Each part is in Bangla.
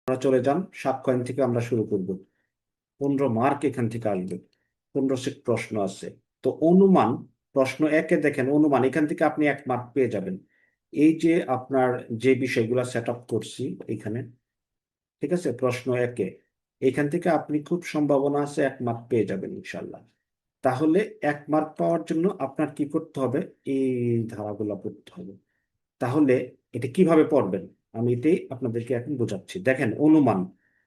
আমরা চলে যান সাক্ষ্য আইন থেকে আমরা শুরু করব। 15 মার্ক এখান থেকে আসবে। 15 সেট প্রশ্ন আছে। তো অনুমান, প্রশ্ন একে দেখেন অনুমান, এখান থেকে আপনি 1 মার্ক পেয়ে যাবেন। এই যে আপনার যে বিষয়গুলো সেট আপ করছি এখানে, ঠিক আছে, প্রশ্ন একে এখান থেকে আপনি খুব সম্ভাবনা আছে 1 মার্ক পেয়ে যাবেন ইনশাল্লাহ। তাহলে 1 মার্ক পাওয়ার জন্য আপনার কি করতে হবে? এই ধারাগুলো পড়তে হবে। তাহলে এটা কিভাবে পড়বেন আমি এটাই আপনাদেরকে এখন বোঝাচ্ছি। দেখেন অনুমান,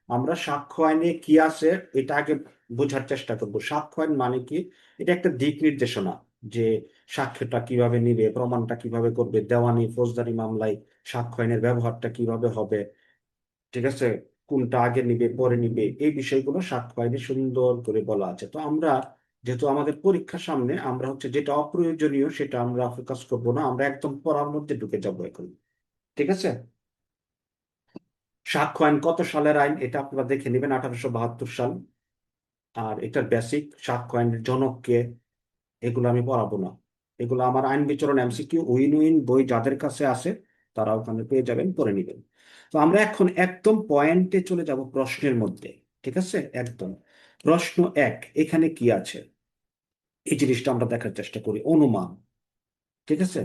আমরা সাক্ষ্য আইনে কি আছে এটা আগে বোঝার চেষ্টা করব। সাক্ষ্য আইন মানে কি? এটা একটা দিক নির্দেশনা, যে সাক্ষ্যটা কিভাবে নিবে, প্রমাণটা কিভাবে করবে, দেওয়ানি ফৌজদারি মামলায় সাক্ষ্য আইনের ব্যবহারটা কিভাবে হবে, ঠিক আছে, কোনটা আগে নিবে পরে নিবে, এই বিষয়গুলো সাক্ষ্য আইনে সুন্দর করে বলা আছে। তো আমরা যেহেতু আমাদের পরীক্ষার সামনে, আমরা হচ্ছে যেটা অপ্রয়োজনীয় সেটা আমরা ফোকাস করবো না, আমরা একদম পড়ার মধ্যে ঢুকে যাবো এখন। ঠিক আছে, সাক্ষ্য আইন কত সালের আইন এটা আপনারা দেখে নেবেন, 1872 সাল। আর এটার বেসিক সাক্ষ্য আইনের জনক কে, এগুলো আমি পড়াবো না। এগুলো আমার আইন বিচরণ এমসিকিউ উইন উইন বই যাদের কাছে আছে তারা ওখানে পেয়ে যাবেন, পড়ে নেবেন। তো আমরা এখন একদম পয়েন্টে চলে যাব, প্রশ্নের মধ্যে। ঠিক আছে, একদম প্রশ্ন এক, এখানে কি আছে এই জিনিসটা আমরা দেখার চেষ্টা করি। অনুমান, ঠিক আছে,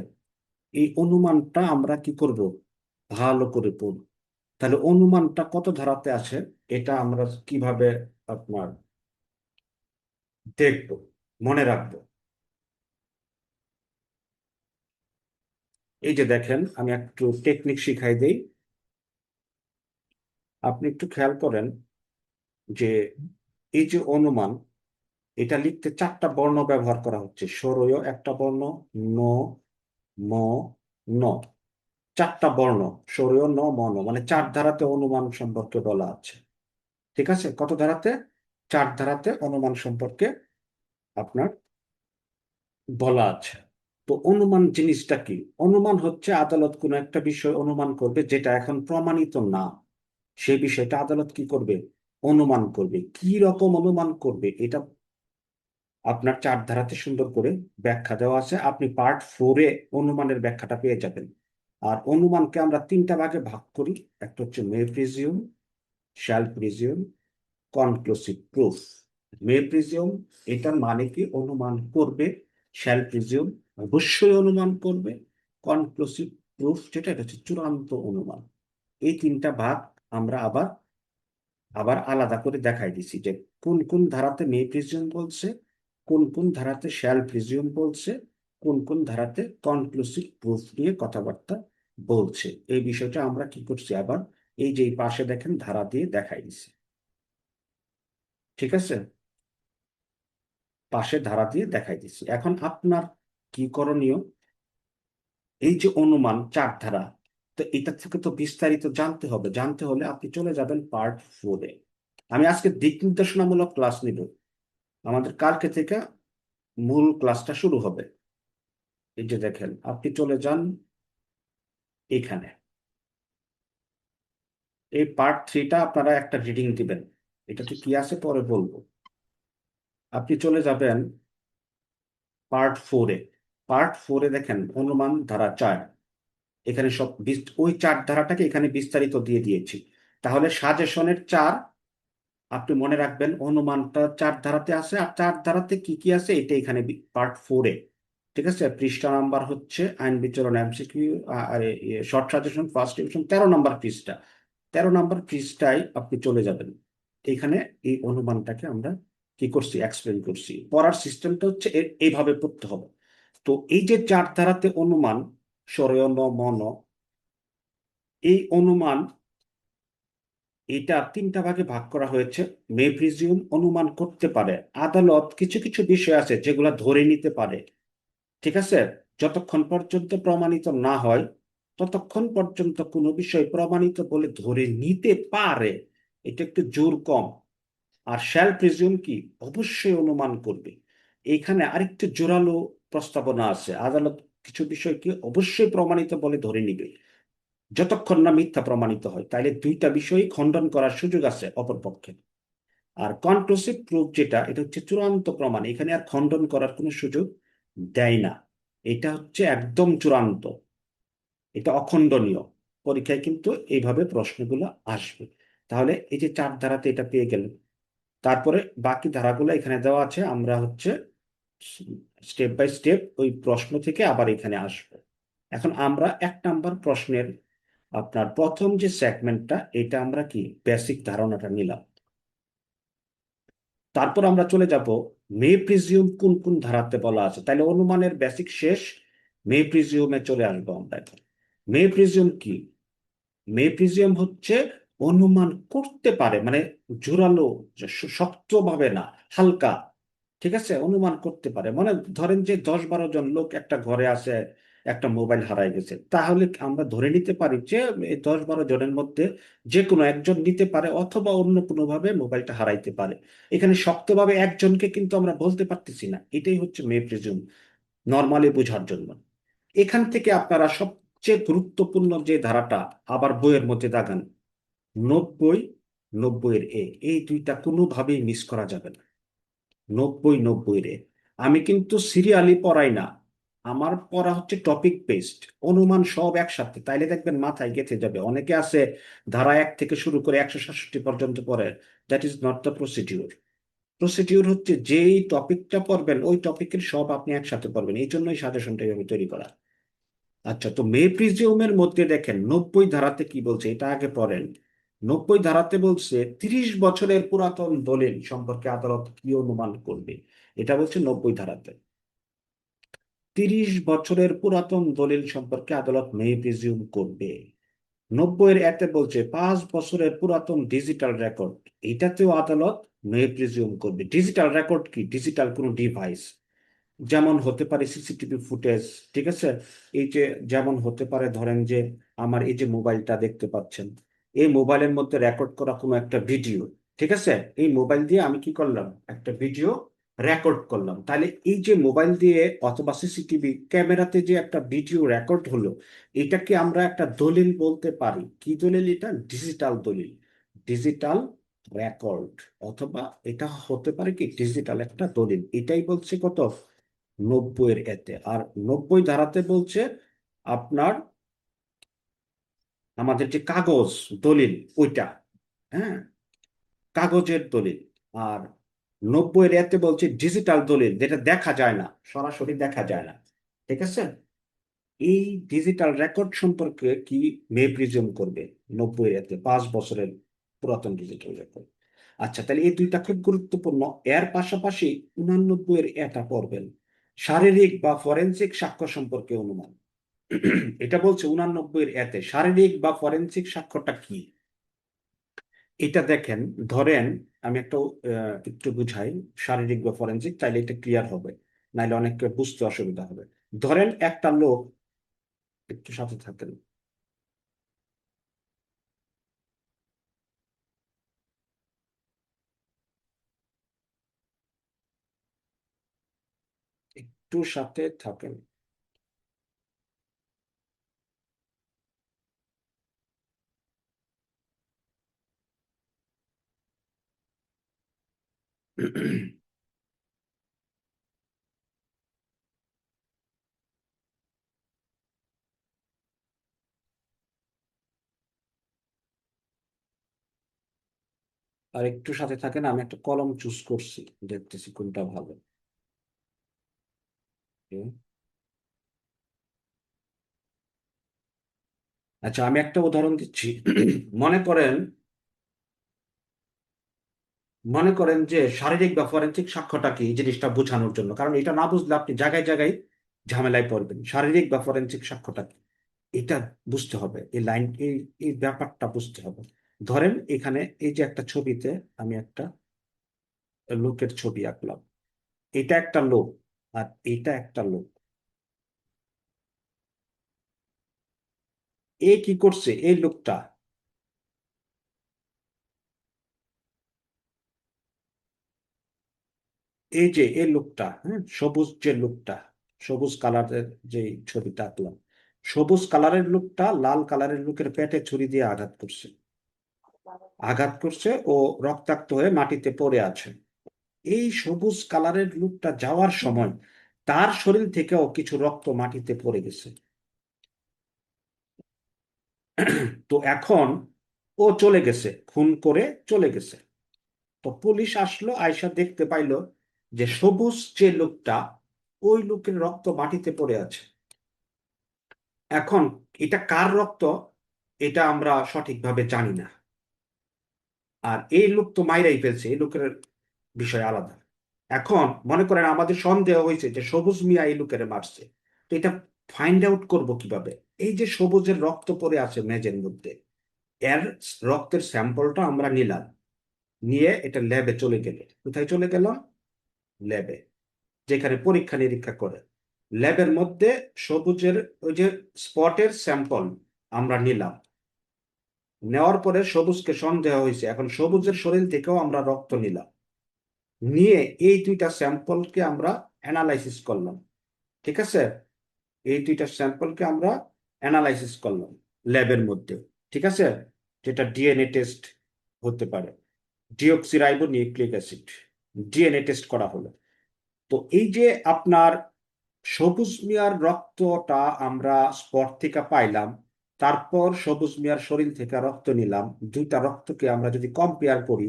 এই অনুমানটা আমরা কি করব, ভালো করে পড়ব। তাহলে অনুমানটা কত ধারাতে আছে এটা আমরা কিভাবে আপনার দেখব, মনে রাখবো? এই যে দেখেন, আমি একটু টেকনিক শিখাই দেই, আপনি একটু খেয়াল করেন যে এই যে অনুমান, এটা লিখতে 4টা বর্ণ ব্যবহার করা হচ্ছে। সরয় একটা বর্ণ, ন, ম, ন, 4টা বর্ণ, সরয় ন ম ন, মানে 4 ধারাতে অনুমান সম্পর্কে বলা আছে। ঠিক আছে, কত ধারাতে? 4 ধারাতে অনুমান সম্পর্কে আপনার বলা আছে। তো অনুমান জিনিসটা কি? অনুমান হচ্ছে আদালত কোনো একটা বিষয় অনুমান করবে যেটা এখন প্রমাণিত না, সেই বিষয়টা আদালত কি করবে, অনুমান করবে। কি রকম অনুমান করবে এটা আপনার 4 ধারাতে সুন্দর করে ব্যাখ্যা দেওয়া আছে। আপনি পার্ট 4-এ অনুমানের ব্যাখ্যাটা পেয়ে যাবেন। আর অনুমানকে আমরা 3টা ভাগে ভাগ করি। একটা হচ্ছে may presume, shall presume, conclusive proof. May presume, এটার মানে কি অনুমান করবে। শ্যাল প্রিজিউম, অবশ্যই অনুমান করবে। কনক্লুসিভ প্রুফ, যেটা এটা হচ্ছে চূড়ান্ত অনুমান। এই 3টা ভাগ আমরা আবার আবার আলাদা করে দেখাই দিছি, যে কোন কোন ধারাতে মে প্রিজিউম বলছে, কোন কোন ধারাতে শ্যাল প্রিজিউম বলছে, কোন কোন ধারাতে কনক্লুসিভ প্রুফ নিয়ে কথাবার্তা বলছে। এই বিষয়টা আমরা কি করছি আবার, এই যে এই পাশে দেখেন ধারা দিয়ে দেখাই দিছি। ঠিক আছে, পাশে ধারা দিয়ে দেখাই দিছি। এখন আপনার কি করণীয়, এই যে অনুমান 4 ধারা, তো এটা থেকে তো বিস্তারিত জানতে হবে। জানতে হলে আপনি চলে যাবেন পার্ট 4-এ। আমি আজকে দিক নির্দেশনামূলক ক্লাস নিব, আমাদের কালকে থেকে মূল ক্লাসটা শুরু হবে। এই যে দেখেন, আপনি চলে যান এখানে, এই পার্ট 3টা আপনারা একটা রিডিং দিবেন। এটাতে কি আছে পরে বলবো। আপনি চলে যাবেন পার্ট 4-এ। পার্ট 4-এ দেখেন অনুমান ধারা 4, এখানে সব ওই 4 ধারাটাকে এখানে বিস্তারিত দিয়ে দিয়েছি। তাহলে সাজেশনের 4 আপনি মনে রাখবেন, অনুমানটা 4 ধারাতে আছে, আর 4 ধারাতে কি কি আছে এটা এখানে পার্ট 4-এ। ঠিক আছে, পৃষ্ঠা নাম্বার হচ্ছে আইন বিচরণ এমসিকিউ আর শর্ট সাজেশন ফার্স্ট ডিভিশন, 13 নম্বর পৃষ্ঠা। 13 নম্বর পৃষ্ঠায় আপনি চলে যাবেন। এখানে এই অনুমানটাকে আমরা কি করছি, এক্সপ্লেন করছি। পড়ার সিস্টেমটা হচ্ছে এইভাবে পড়তে হবে। তো এই যে 4 ধারাতে অনুমান, সরেয় ন মন, এই অনুমান, এটা 3টা ভাগে ভাগ করা হয়েছে। মে প্রিজিউম, অনুমান করতে পারে আদালত কিছু কিছু বিষয় আছে যেগুলা ধরে নিতে পারে। ঠিক আছে, যতক্ষণ পর্যন্ত প্রমাণিত না হয় ততক্ষণ পর্যন্ত কোনো বিষয় প্রমাণিত বলে ধরে নিতে পারে, এটা একটু জোর কম। আর শ্যাল প্রিজিউম কি, অবশ্যই অনুমান করবে। এইখানে আরেকটু জোরালো প্রস্তাবনা আছে, আদালত কিছু বিষয়কে অবশ্যই প্রমাণিত বলে ধরে নিবে যতক্ষণ না মিথ্যা প্রমাণিত হয়। তাইলে 2টা বিষয় খণ্ডন করার সুযোগ আছে অপরপক্ষে। আর কনক্লুসিভ প্রুফ যেটা, এটা হচ্ছে চূড়ান্ত প্রমাণ, এখানে আর খণ্ডন করার কোনো সুযোগ দেয় না। এটা হচ্ছে একদম চূড়ান্ত, এটা অখণ্ডনীয়। পরীক্ষায় কিন্তু এইভাবে প্রশ্নগুলো আসবে। তাহলে এই যে চার ধারাতে এটা পেয়ে গেলেন। তারপরে বাকি ধারাগুলো এখানে দেওয়া আছে, আমরা হচ্ছে স্টেপ বাই স্টেপ ওই প্রশ্ন থেকে আবার এখানে আসবো। এখন আমরা 1 নাম্বার প্রশ্নের আপনার প্রথম যে সেগমেন্টটা, এটা আমরা কি বেসিক ধারণাটা নিলাম। তারপর আমরা চলে যাব মে প্রিজিউম কোন কোন ধারাতে বলা আছে, তাহলে অনুমানের বেসিক শেষ, মে প্রিজিউমে চলে আসবো আমরা এখন। মে প্রিজিউম কি? মে প্রিজিউম হচ্ছে অনুমান করতে পারে, মানে জোরালো, শক্তভাবে না, হালকা, ঠিক আছে, অনুমান করতে পারে। মানে ধরেন যে 10-12 জন লোক একটা ঘরে আছে, একটা মোবাইল হারাই গেছে, তাহলে আমরা ধরে নিতে পারি যে এই 10-12 জনের মধ্যে যে কোনো একজন নিতে পারে, অথবা অন্য কোনো ভাবে মোবাইলটা হারাইতে পারে। এখানে শক্তভাবে একজনকে কিন্তু আমরা বলতে পারতেছি না, এটাই হচ্ছে মে প্রিজুম, নর্মালি বোঝার জন্য। এখান থেকে আপনারা সবচেয়ে গুরুত্বপূর্ণ যে ধারাটা, আবার বইয়ের মধ্যে দাগান, 90, 90-এর এই দুইটা কোনোভাবেই মিস করা যাবে না। 90-90-এর আমি কিন্তু সিরিয়ালি পড়াই না, আমার পড়া হচ্ছে টপিক বেসড, অনুমান সব একসাথে, তাইলে দেখবেন মাথায় গেঁথে যাবে। অনেকে আছে ধারা 1 থেকে শুরু করে 167 পর্যন্ত পড়ে, that is not the procedure. Procedure হচ্ছে যেই টপিকটা পড়বেন ওই টপিকের সব আপনি একসাথে পড়বেন, এই জন্যই সাজেশনটা এভাবে তৈরি করা। আচ্ছা, তো মে প্রিজিউমের মধ্যে দেখেন 90 ধারাতে কি বলছে, এটা আগে পড়েন। 90 ধারাতে বলছে 30 বছরের পুরাতন দলিল সম্পর্কে আদালত কি অনুমান করবে, এটা বলছে 90 ধারাতে। 30 বছরের পুরাতন দলিল সম্পর্কে আদালত মে প্রিজিউম করবে। 90-এর বলছে 5 বছরের পুরাতন ডিজিটাল রেকর্ড, এটাতেও আদালত মে প্রিজিউম করবে। ডিজিটাল রেকর্ড কি? ডিজিটাল কোনো ডিভাইস, যেমন হতে পারে সিসিটিভি ফুটেজ, ঠিক আছে, এই যে যেমন হতে পারে ধরেন যে আমার এই যে মোবাইলটা দেখতে পাচ্ছেন, এই মোবাইলের মধ্যে রেকর্ড করা কোনো একটা ভিডিও, ঠিক আছে, এই মোবাইল দিয়ে আমি কি করলাম, একটা ভিডিও রেকর্ড করলাম, তাহলে এই যে মোবাইল দিয়ে অথবা সিসিটিভি ক্যামেরাতে যে একটা ভিডিও রেকর্ড হলো, এটাকে আমরা একটা দলিল বলতে পারি। কি দলিল এটা? ডিজিটাল দলিল, ডিজিটাল রেকর্ড, অথবা এটা হতে পারে কি ডিজিটাল একটা দলিল। এটাই বলছে কত, 90-এর। আর 90 ধারাতে বলছে আপনার আমাদের যে কাগজ দলিল, ওইটা, হ্যাঁ, কাগজের দলিল। আর 90-এর বলছে ডিজিটাল দলিল, যেটা দেখা যায় না, সরাসরি দেখা যায় না, ঠিক আছে। এই ডিজিটাল রেকর্ড সম্পর্কে কি মে প্রিজুম করবে? 90-এর 5 বছরের পুরাতন ডিজিটাল রেকর্ড। আচ্ছা, তাহলে এই দুইটা খুব গুরুত্বপূর্ণ। এর পাশাপাশি 89-এর এটা পড়বেন, শারীরিক বা ফরেনসিক সাক্ষ্য সম্পর্কে অনুমান। এটা বলছে 89-এর শারীরিক বা ফরেনসিক সাক্ষ্যটা কি। এটা দেখেন, ধরেন আমি একটা একটু বুঝাই, শারীরিক বা ফরেনসিক, তাইলে এটা ক্লিয়ার হবে, নাইলে অনেককে বুঝতে অসুবিধা হবে। ধরেন একটা লোক, একটু সাথে থাকেন, একটু সাথে থাকেন। আর একটু সাথে থাকেন, আমি একটা কলম চুজ করছি, দেখতেছি কোনটা ভালো। Okay? আচ্ছা, আমি একটা উদাহরণ দিচ্ছি। মনে করেন, যে শারীরিক বা ফরেনসিক সাক্ষ্যটা কি, এই জিনিসটা বোঝানোর জন্য, কারণ এটা না বুঝলে আপনি জায়গায় জায়গায় ঝামেলায় পড়বেন। শারীরিক বা ফরেনসিক সাক্ষ্যটা কি, এটা বুঝতে হবে, এই লাইন, এই ব্যাপারটা বুঝতে হবে। ধরেন এখানে এই যে একটা ছবিতে আমি একটা লোকের ছবি আঁকলাম, এটা একটা লোক, আর এটা একটা লোক। এ কি করছে, এই লোকটা, এই যে এই লোকটা, হ্যাঁ, সবুজ যে লোকটা, সবুজ কালারের যে ছবিটা আঁকলাম, সবুজ কালারের লোকটা লাল কালারের লোকের পেটে ছুরি দিয়ে আঘাত করছে, ও রক্তাক্ত হয়ে মাটিতে পড়ে আছে। এই সবুজ কালারের লোকটা যাওয়ার সময় তার শরীর থেকেও কিছু রক্ত মাটিতে পড়ে গেছে। তো এখন ও চলে গেছে, খুন করে চলে গেছে। তো পুলিশ আসলো, আয়সা দেখতে পাইলো যে সবুজ যে লোকটা, ওই লোকের রক্ত মাটিতে পড়ে আছে। এখন এটা কার রক্ত এটা আমরা সঠিকভাবে জানি না। আর এই লোক তো মাইরাই ফেলছে, এই লোকের বিষয় আলাদা। এখন মনে করেন আমাদের সন্দেহ হয়েছে যে সবুজ মিয়া এই লোকের মারছে, তো এটা ফাইন্ড আউট করব কিভাবে? এই যে সবুজের রক্ত পড়ে আছে মেঝের মধ্যে, এর রক্তের স্যাম্পলটা আমরা নিলাম, নিয়ে এটা ল্যাবে চলে গেল। কোথায় চলে গেল? ল্যাবে, যেখানে পরীক্ষা নিরীক্ষা করে। ল্যাবের মধ্যে সবুজের ওই যে স্পটের স্যাম্পল আমরা নিলাম, নেওয়ার পরে সবুজকে সন্দেহ হয়েছে, এখন সবুজের শরীর থেকেও আমরা রক্ত নিলাম, নিয়ে এই দুইটা স্যাম্পলকে আমরা অ্যানালাইসিস করলাম। ঠিক আছে, এই দুইটা স্যাম্পলকে আমরা অ্যানালাইসিস করলাম ল্যাবের মধ্যে। ঠিক আছে, যেটা ডিএনএ টেস্ট হতে পারে, deoxyribo nucleic acid, DNA test করা হলো। তো এই যে আপনার সবুজ মিয়ার রক্তটা আমরা স্পট থেকে পাইলাম, তারপর সবুজ মিয়ার শরীর থেকে রক্ত নিলাম, দুইটা রক্তকে আমরা যদি কম্পেয়ার করি,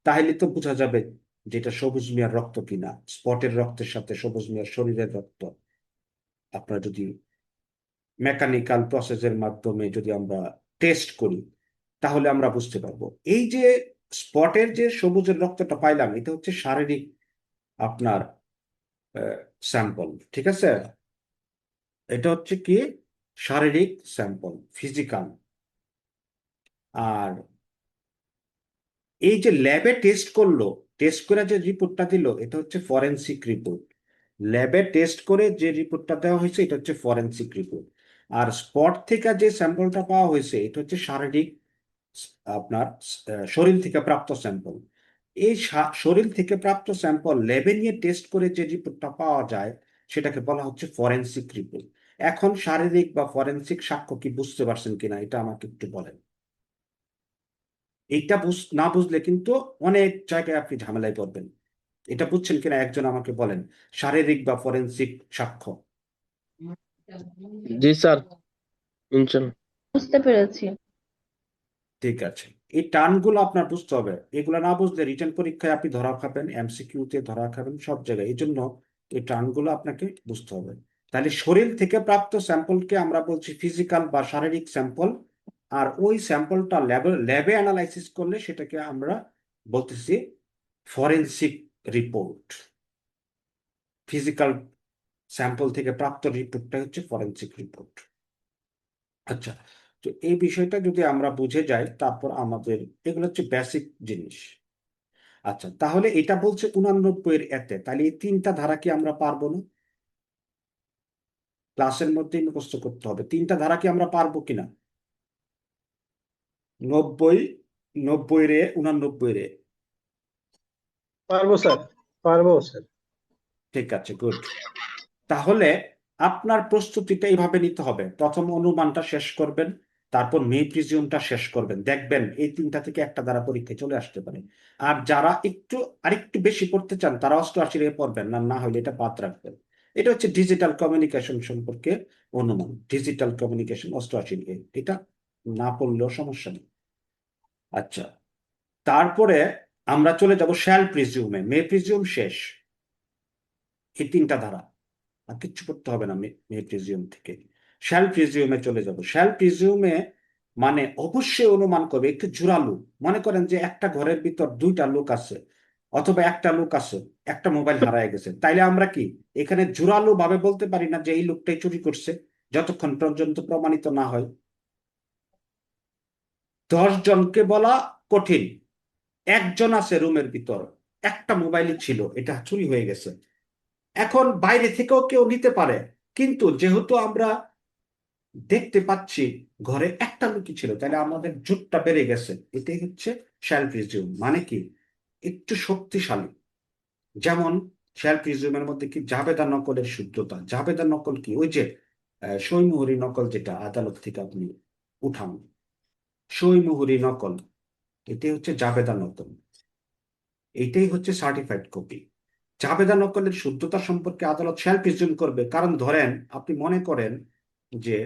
তাহলে তো বোঝা যাবে যেটা সবুজ মিয়ার রক্ত কিনা। স্পটের রক্তের সাথে সবুজ মিয়ার শরীরের রক্ত আপনার যদি মেকানিক্যাল প্রসেসের মাধ্যমে যদি আমরা টেস্ট করি, তাহলে আমরা বুঝতে পারবো। এই যে স্পটের যে সবুজের রক্তটা পাইলাম, এটা হচ্ছে শারীরিক আপনার স্যাম্পল। ঠিক আছে, এটা হচ্ছে কি শারীরিক স্যাম্পল, ফিজিক্যাল। আর এই যে ল্যাবে টেস্ট করলো, টেস্ট করে যে রিপোর্টটা দিল, এটা হচ্ছে ফরেনসিক রিপোর্ট। ল্যাবে টেস্ট করে যে রিপোর্টটা দেওয়া হয়েছে, এটা হচ্ছে ফরেনসিক রিপোর্ট। আর স্পট থেকে যে স্যাম্পলটা পাওয়া হয়েছে, এটা হচ্ছে শারীরিক আপনার শরীর থেকে প্রাপ্ত স্যাম্পল। এই শরীর থেকে প্রাপ্ত স্যাম্পল ল্যাবে নিয়ে টেস্ট করে যে রিপোর্টটা পাওয়া যায়, সেটাকে বলা হচ্ছে ফরেনসিক রিপোর্ট। এখন শারীরিক বা ফরেনসিক সাক্ষ্য কি বুঝতে পারছেন কিনা, এটা আমাকে একটু বলেন। এইটা না বুঝলে কিন্তু অনেক জায়গায় আপনি ঝামেলায় পড়বেন। এটা বুঝছেন কিনা একজন আমাকে বলেন, শারীরিক বা ফরেনসিক সাক্ষ্য। জি স্যার, ইনশাল্লাহ। বুঝতে পেরেছি। ঠিক আছে, এই টার্মগুলো আপনার বুঝতে হবে। এগুলো না বুঝলে রিটেন পরীক্ষায় আপনি ধরা খাবেন, এমসিকিউতে ধরা খাবেন, সব জায়গায়। এই জন্য এই টার্মগুলো আপনাকে বুঝতে হবে। তাহলে শরীর থেকে প্রাপ্ত স্যাম্পলকে আমরা বলছি ফিজিক্যাল বা শারীরিক স্যাম্পল। আর ওই স্যাম্পলটা ল্যাবে অ্যানালাইসিস করলে সেটাকে আমরা বলতেছি ফরেনসিক রিপোর্ট। ফিজিক্যাল স্যাম্পল থেকে প্রাপ্ত রিপোর্টটা হচ্ছে ফরেনসিক রিপোর্ট। আচ্ছা, তো এই বিষয়টা যদি আমরা বুঝে যাই, তারপর আমাদের এগুলো হচ্ছে বেসিক জিনিস। আচ্ছা, তাহলে এটা বলছে 89 এতে, তাহলে এই তিনটা ধারা কি আমরা পারবো না? ক্লাসের মধ্যেই মুখস্থ করতে হবে, তিনটা ধারা কি আমরা পারবো কিনা? 90, 90 রে, 89 রে। পারবো স্যার, পারবো স্যার। ঠিক আছে, গুড। তাহলে আপনার প্রস্তুতিটা এইভাবে নিতে হবে, প্রথম অনুমানটা শেষ করবেন, তারপর মে প্রিজিউমটা শেষ করবেন, দেখবেন এই তিনটা থেকে একটা দ্বারা পরীক্ষায় চলে আসতে পারে। আর যারা একটু আরেকটু বেশি পড়তে চান, তারা 88 এ পড়বেন, না না হলে এটা বাদ রাখবেন। এটা হচ্ছে ডিজিটাল কমিউনিকেশন সম্পর্কে অনুমান, ডিজিটাল কমিউনিকেশন 88 এ, এটা না পড়লেও সমস্যা নেই। আচ্ছা, তারপরে আমরা চলে যাব শ্যাল প্রিজিউমে। মে প্রিজিউম শেষ, এই তিনটা ধারা আর কিচ্ছু করতে হবে না। মে প্রিজিউম থেকে শ্যাল প্রিজিউমে চলে যাব। শ্যাল প্রিজিউমে মানে অবশ্যই অনুমান করবে, একটু জোরালো। মনে করেন যে একটা ঘরের ভিতর দুইটা লোক আছে, অথবা একটা লোক আছে, একটা মোবাইল হারায় গেছে, তাইলে আমরা কি এখানে জোরালো ভাবে বলতে পারি না যে এই লোকটাই চুরি করছে, যতক্ষণ পর্যন্ত প্রমাণিত না হয়। 10 জনকে বলা কঠিন, একজন আছে রুমের ভিতর, একটা মোবাইলই ছিল, এটা চুরি হয়ে গেছে। এখন বাইরে থেকেও কেউ নিতে পারে, কিন্তু যেহেতু আমরা দেখতে পাচ্ছি ঘরে একটা লোকই ছিল, তাহলে আমাদের জোরটা বেড়ে গেছে। এটাই হচ্ছে শ্যাল প্রিজিউম, মানে কি একটু শক্তিশালী। যেমন শ্যাল প্রিজিউমের মধ্যে কি জাবেদা নকলের শুদ্ধতা। জাবেদা নকল কি? ওই যে সই মোহরি নকল, যেটা আদালত থেকে আপনি উঠান, সই মোহরি নকল, এটাই হচ্ছে জাবেদা নকল, এটাই হচ্ছে সার্টিফাইড কপি। জাবেদা নকলের শুদ্ধতা সম্পর্কে আদালত শ্যাল প্রিজিউম করবে, কারণ ধরেন আপনি মনে করেন যে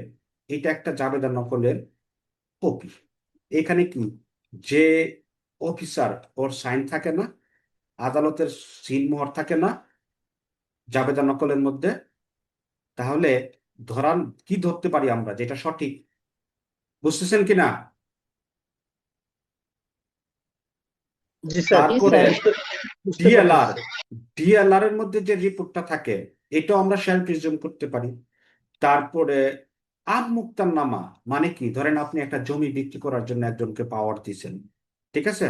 এটা একটা জাবেদা নকলের কপি, এখানে কি, যে অফিসার ওর সাইন থাকে না, আদালতের সিলমোহর থাকে না জাবেদা নকলের মধ্যে, তাহলে ধরান কি ধরতে পারি আমরা যেটা সঠিক, বুঝতেছেন কিনা? জি স্যার, তারপরে বুঝতে ডিএলআর, পারতেছি। ডিএলআর এর মধ্যে যে রিপোর্টটা থাকে এটাও আমরা শ্যাল প্রিজুম করতে পারি। তারপরে আম মুক্তারনামা, মানে কি, ধরেন আপনি একটা জমি বিক্রি করার জন্য একজনকে পাওয়ার দিয়েছেন, ঠিক আছে,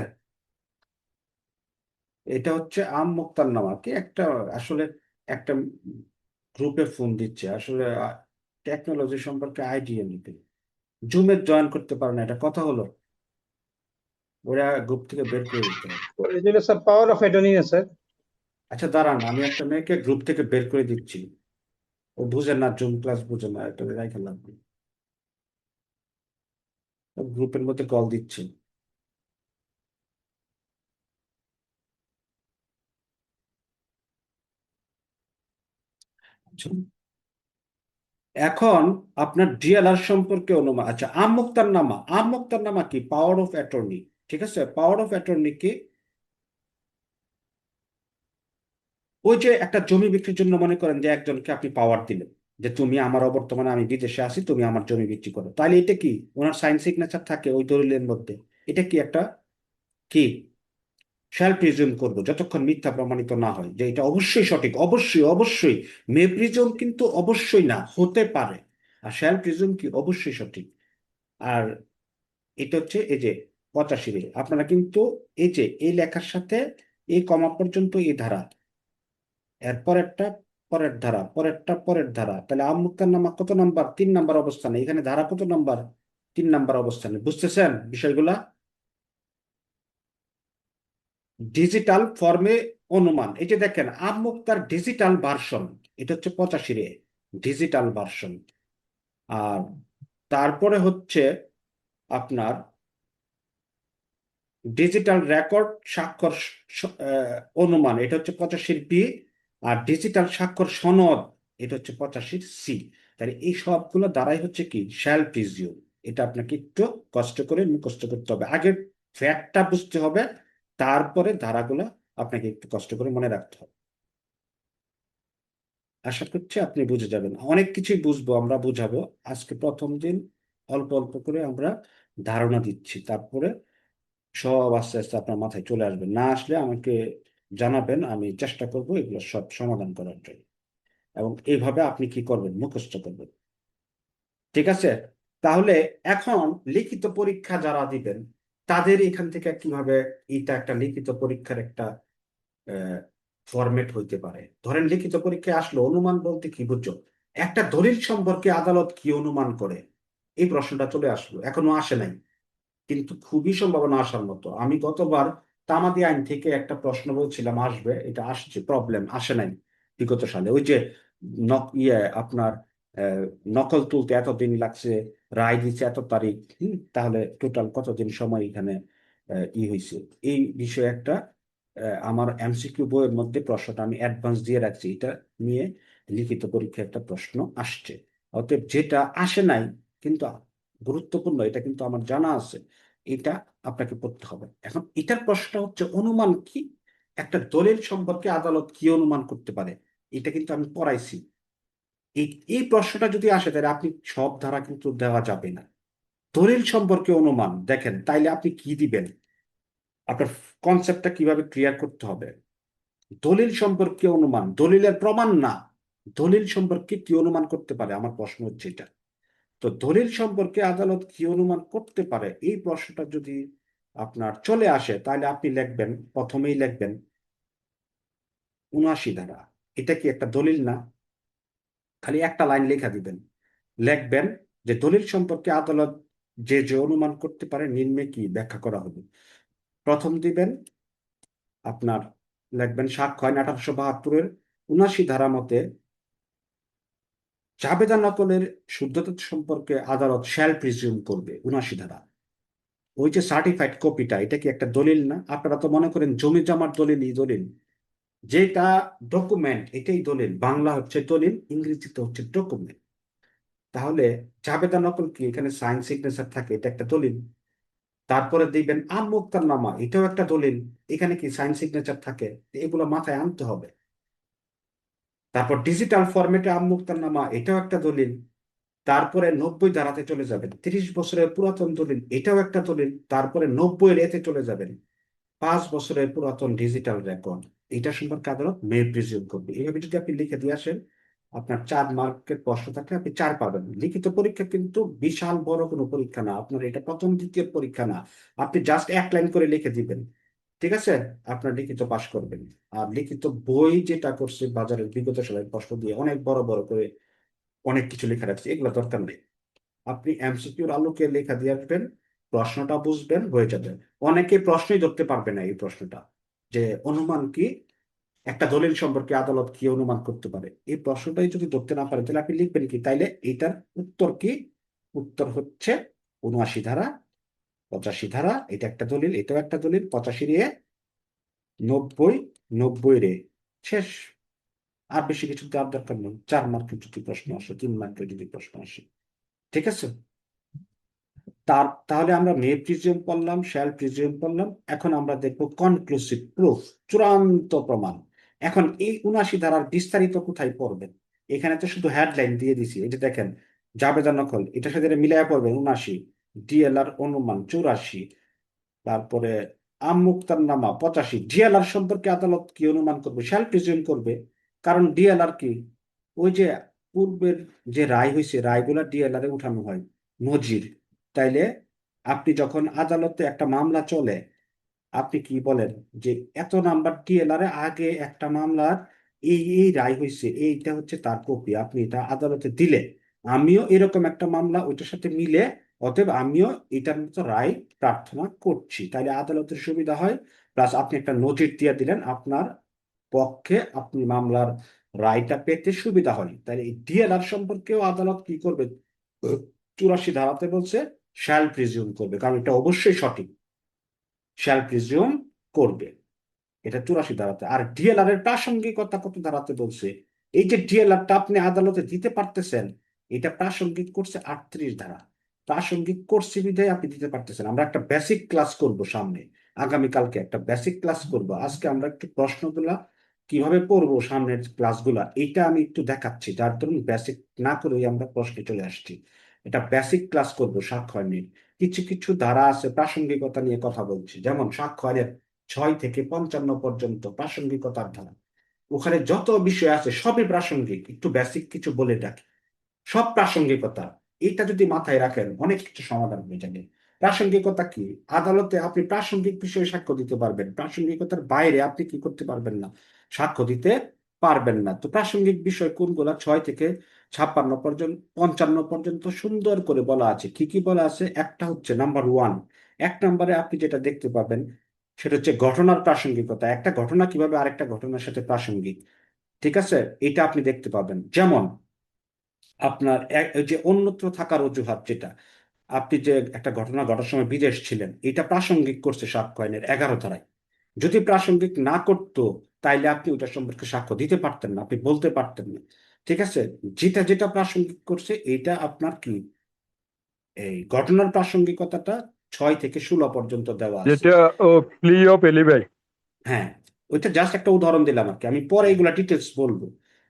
এটা হচ্ছে আম মুক্তারনামা কি একটা, আসলে একটা গ্রুপে ফোন দিচ্ছে, আসলে টেকনোলজি সম্পর্কে আইডিয়া নিতে, জুমে জয়েন করতে পারে না, এটা কথা হলো, ওরা গ্রুপ থেকে বের করে দিতে হবে। এটা স্যার পাওয়ার অফ অ্যাটর্নি না স্যার? আচ্ছা দাঁড়ান, আমি একটা মেয়েকে গ্রুপ থেকে বের করে দিচ্ছি, ও বুঝে না, জুম ক্লাস বুঝে না, এটা রেখে লাগবে, গ্রুপের মধ্যে কল দিচ্ছি। আচ্ছা, এখন আপনার ডিএলআর সম্পর্কে অনুমান, আচ্ছা আম মুক্তারনামা, আম মুক্তারনামা কি, পাওয়ার অফ অ্যাটর্নি, ঠিক আছে, পাওয়ার অফ অ্যাটর্নি কি, ওই যে একটা জমি বিক্রির জন্য মনে করেন যে একজনকে আপনি পাওয়ার দিলেন যে তুমি আমার অবর্তমানে, আমি বিদেশে আছি, তুমি আমার জমি বিক্রি করো, তাহলে এটা কি, ওনার সাইন সিগনেচার থাকে ওই দলিলের মধ্যে, এটা কি একটা কি, শ্যাল প্রিজুম করবো যতক্ষণ মিথ্যা প্রমাণিত না হয় যে এটা অবশ্যই সঠিক, অবশ্যই অবশ্যই, মে প্রিজুম কিন্তু অবশ্যই না, হতে পারে, আর শ্যাল প্রিজুম কি অবশ্যই সঠিক। আর এটা হচ্ছে এই যে 85 আপনারা কিন্তু এই যে এই লেখার সাথে এই কমা পর্যন্ত এই ধারা, এরপর একটা পরের ধারা, পরেরটা পরের ধারা, তাহলে আম মুক্তার নামা কত নাম্বার, 3 নাম্বার অবস্থানে, এখানে ধারা কত নাম্বার, 3 নাম্বার অবস্থানে, বুঝতেছেন বিষয়গুলা? ডিজিটাল ফর্মে অনুমান, এই যে দেখেন আম মুক্তার ডিজিটাল ভার্সন, এটা হচ্ছে 85 ডিজিটাল ভার্সন। আর তারপরে হচ্ছে আপনার ডিজিটাল রেকর্ড স্বাক্ষর অনুমান, এটা হচ্ছে 85 বি। আর ডিজিটাল স্বাক্ষর সনদ, এটা হচ্ছে 85 সি। তাহলে এই সবগুলো দ্বারাই হচ্ছে কি, শ্যাল প্রিজিউম। এটা আপনাকে একটু কষ্ট করে মুখস্থ করতে হবে, আগে ফ্যাক্টটা বুঝতে হবে, তারপরে ধারাগুলো আপনাকে একটু কষ্ট করে মনে রাখতে হবে। আশা করছি আপনি বুঝে যাবেন, অনেক কিছুই বুঝবো, আমরা বুঝাবো। আজকে প্রথম দিন অল্প অল্প করে আমরা ধারণা দিচ্ছি, তারপরে সব আস্তে আস্তে আপনার মাথায় চলে আসবে, না আসলে আমাকে জানাবেন, আমি চেষ্টা করব এগুলো সব সমাধান করার জন্য। এবং এইভাবে আপনি কি করবেন, মুখস্থ করবেন, ঠিক আছে? তাহলে এখন লিখিত পরীক্ষা যারা দিবেন তাদের এখান থেকে কিভাবে, এটা একটা লিখিত পরীক্ষার একটা ফরম্যাট হইতে পারে। ধরেন লিখিত পরীক্ষায় আসলো, অনুমান বলতে কি বুঝছো, একটা দলিল সম্পর্কে আদালত কি অনুমান করে, এই প্রশ্নটা চলে আসলো, এখনো আসে নাই, কিন্তু খুবই সম্ভাবনা আসার মতো। আমি গতবার তামাদি আইন থেকে একটা প্রশ্ন বলছিলাম আসবে, এটা আসছে, প্রবলেম আসে নাই বিগত সালে, ওই যে আপনার আহ, নকল তুলতে এতদিন লাগছে, রায় দিচ্ছে এত তারিখ, তাহলে টোটাল কতদিন সময় এখানে হয়েছে, এই বিষয়ে একটা আমার এমসিকিউ বইয়ের মধ্যে প্রশ্নটা আমি অ্যাডভান্স দিয়ে রাখছি, এটা নিয়ে লিখিত পরীক্ষায় একটা প্রশ্ন আসছে। অতএব যেটা আসে নাই কিন্তু গুরুত্বপূর্ণ, এটা কিন্তু আমার জানা আছে, এটা আপনাকে পড়তে হবে। এখন এটার প্রশ্নটা হচ্ছে অনুমান কি, একটা দলিল সম্পর্কে আদালত কি অনুমান করতে পারে, এটা কিন্তু আমি পড়াইছি। এই এই প্রশ্নটা যদি আসে তাহলে আপনি সব ধারা কিন্তু দেওয়া যাবে না। দলিল সম্পর্কে অনুমান দেখেন, তাইলে আপনি কি দিবেন, আপনার কনসেপ্টটা কিভাবে ক্লিয়ার করতে হবে। দলিল সম্পর্কে অনুমান, দলিলের প্রমাণ না, দলিল সম্পর্কে কি অনুমান করতে পারে, আমার প্রশ্ন হচ্ছে এটা। তো দলিল সম্পর্কে আদালত কি অনুমান করতে পারে, এই প্রশ্নটা যদি আপনার চলে আসে তাহলে আপনি লিখবেন, প্রথমেই লিখবেন 79 ধারা, এটা কি একটা দলিল না, খালি একটা লাইন লেখা দিবেন, লিখবেন যে দলিল সম্পর্কে আদালত যে যে অনুমান করতে পারে নিম্নে কি ব্যাখ্যা করা হবে। প্রথম দিবেন আপনার, লিখবেন সাক্ষ্য আইন 1872-এর 79 ধারা মতে জাবেদা নকলের শুদ্ধতা সম্পর্কে আদালত শ্যাল প্রিজিউম করবে, 79 ধারা। ওই যে সার্টিফাইড কপিটা, এটা কি একটা দলিল না? আপনারা তো মনে করেন জমি জমার দলিলই দলিল, যেটা ডকুমেন্ট এটাই দলিল, বাংলা হচ্ছে দলিল, ইংরেজিতে হচ্ছে ডকুমেন্ট। তাহলে জাবেদা নকল কি, এখানে সাইন সিগনেচার থাকে, এটা একটা দলিল। তারপরে দেখবেন আমুক্তারনামা, এটাও একটা দলিল। এখানে কি সাইন সিগনেচার থাকে, এগুলো মাথায় আনতে হবে। তারপর ডিজিটাল ফরম্যাটে আমুক্তারনামা, এটাও একটা দলিল। তারপরে 90 ধারাতে চলে যাবেন, 30 বছরের পুরাতন দলিল, এটাও একটা দলিল। তারপরে 90 এতে চলে যাবেন, 5 বছরের পুরাতন ডিজিটাল রেকর্ড, এটা সম্পর্কে আদালত মে প্রিজিউম করবে। এইভাবে যদি আপনি লিখে দিয়ে আসেন, আপনার 4 মার্কের প্রশ্ন থাকলে আপনি 4 পাবেন। লিখিত পরীক্ষা কিন্তু বিশাল বড় কোনো পরীক্ষা না, আপনার এটা প্রথম দ্বিতীয় পরীক্ষা না। আপনি জাস্ট 1 লাইন করে লিখে দিবেন, ঠিক আছে, আপনার লিখিত পাশ করবেন। আর লিখিত বই যেটা করছে বাজারের বিগত সালের প্রশ্ন দিয়ে অনেক বড় বড় করে অনেক কিছু লেখা রাখছে, এগুলো দরকার নেই। আপনি এমসিকিউর আলোকে লেখা দিয়ে আসবেন, প্রশ্নটা বুঝবেন, হয়ে যাবে। অনেকে প্রশ্নই ধরতে পারবে না এই প্রশ্নটা, যে অনুমান কি, একটা দলিল সম্পর্কে আদালত কি অনুমান করতে পারে, এই প্রশ্নটাই যদি ধরতে না পারে তাহলে আপনি লিখবেন কি? তাইলে এইটার উত্তর কি? উত্তর হচ্ছে 79 ধারা, 85 ধারা, এটা একটা দলিল, এটাও একটা দলিল, 85 রে 90, 90 রে, শেষ। আর বেশি কিছু দেওয়ার দরকার নেই। 4 মার্কের যদি প্রশ্ন আসে, 3 মার্কের যদি প্রশ্ন আসে, ঠিক আছে। তাহলে আমরা মে প্রিজিউম পড়লাম, শ্যাল প্রিজিউম পড়লাম। এখন আমরা দেখবো কনক্লুসিভ প্রুফ, চূড়ান্ত প্রমাণ। এখন এই 79 ধারার বিস্তারিত কোথায় পড়বেন? এখানে তো শুধু হেডলাইন দিয়ে দিছি, এই যে দেখেন, জাবেদা নকল, এটার সাথে এটা মিলাইয়া পড়বেন 79, ডিএলআর অনুমান 84, তারপরে আমুক্তার নামা 85। ডিএলআর সম্পর্কে আদালত কি অনুমান করবে? শ্যাল প্রিজিউম করবে। কারণ ডিএলআর কি, ওই যে পূর্বের যে রায় হয়েছে, রায়গুলা ডিএলআর এ উঠানো হয়, নজির। তাইলে আপনি যখন আদালতে একটা মামলা চলে, আপনি কি বলেন যে এত নাম্বার ডিএলআর এ আগে একটা মামলার এই এই রায় হয়েছে, এইটা হচ্ছে তার কপি, আপনি এটা আদালতে দিলে আমিও এরকম একটা মামলা ওইটার সাথে মিলে, অতএব আমিও এটার মতো রায় প্রার্থনা করছি, তাইলে আদালতের সুবিধা হয়। প্লাস আপনি একটা নজির দিয়ে দিলেন, আপনার পক্ষে আপনি মামলার রায়টা পেতে সুবিধা হয়। তাহলে এই ডিএলআর সম্পর্কেও আদালত কি করবে? 84 ধারাতে বলছে শ্যাল প্রিজিউম করবে, কারণ এটা অবশ্যই সঠিক, শ্যাল প্রিজিউম করবে। এটা 84 ধারাতে। আর ডিএলআর এর প্রাসঙ্গিকতা কত ধারাতে বলছে? এই যে ডিএলআরটা আপনি আদালতে দিতে পারতেছেন, এটা প্রাসঙ্গিক করছে 38 ধারা। প্রাসঙ্গিক করছে বিধায় আপনি দিতে পারতেছেন। আমরা একটা বেসিক ক্লাস করব সামনে, আগামীকালকে একটা বেসিক ক্লাস করব। আজকে আমরা একটু প্রশ্নগুলা কিভাবে পড়বো সামনের ক্লাসগুলা, এটা আমি একটু দেখাচ্ছি, যার ধরুন বেসিক না করেই আমরা প্রশ্নে চলে আসছি। এটা বেসিক ক্লাস করব সাক্ষ্য আইনের। কিছু কিছু ধারা আছে প্রাসঙ্গিকতা নিয়ে কথা বলছি, যেমন সাক্ষ্য আইনের 6 থেকে 55 পর্যন্ত প্রাসঙ্গিকতার ধারা। ওখানে যত বিষয় আছে সবই প্রাসঙ্গিক, একটু বেসিক কিছু বলে রাখি, সব প্রাসঙ্গিকতা। এটা যদি মাথায় রাখেন অনেক কিছু সমাধান হয়ে যাবে। প্রাসঙ্গিকতা কি? আদালতে আপনি প্রাসঙ্গিক বিষয়ে সাক্ষ্য দিতে পারবেন, প্রাসঙ্গিকতার বাইরে আপনি কি করতে পারবেন না? সাক্ষ্য দিতে পারবেন না। তো প্রাসঙ্গিক বিষয় কোনগুলা? 6 থেকে 56 পর্যন্ত, 55 পর্যন্ত সুন্দর করে বলা আছে। কি কি বলা আছে? একটা হচ্ছে নাম্বার 1, 1 নম্বরে আপনি যেটা দেখতে পাবেন সেটা হচ্ছে ঘটনার প্রাসঙ্গিকতা, একটা ঘটনা কিভাবে আরেকটা ঘটনার সাথে প্রাসঙ্গিক, ঠিক আছে, এটা আপনি দেখতে পাবেন। যেমন আপনার ওই যে অন্যত্র থাকার অজুহাত, যেটা আপনি যে একটা ঘটনা ঘটার সময় বিদেশ ছিলেন, এটা প্রাসঙ্গিক করছে সাক্ষ্য আইনের 11 ধারায়। যদি প্রাসঙ্গিক না করতো তাইলে আপনি ওইটা সম্পর্কে সাক্ষ্য দিতে পারতেন না, আপনি বলতে পারতেন না, ঠিক আছে। যেটা যেটা প্রাসঙ্গিক করছে এইটা আপনার কি, এই ঘটনার প্রাসঙ্গিকতাটা 6 থেকে 16 পর্যন্ত দেওয়া আছে। যেটা ও প্লি অফ এলিবাই। হ্যাঁ, ওইটা জাস্ট একটা উদাহরণ দিলাম আর কি, আমি পরে এগুলা ডিটেলস বলবো।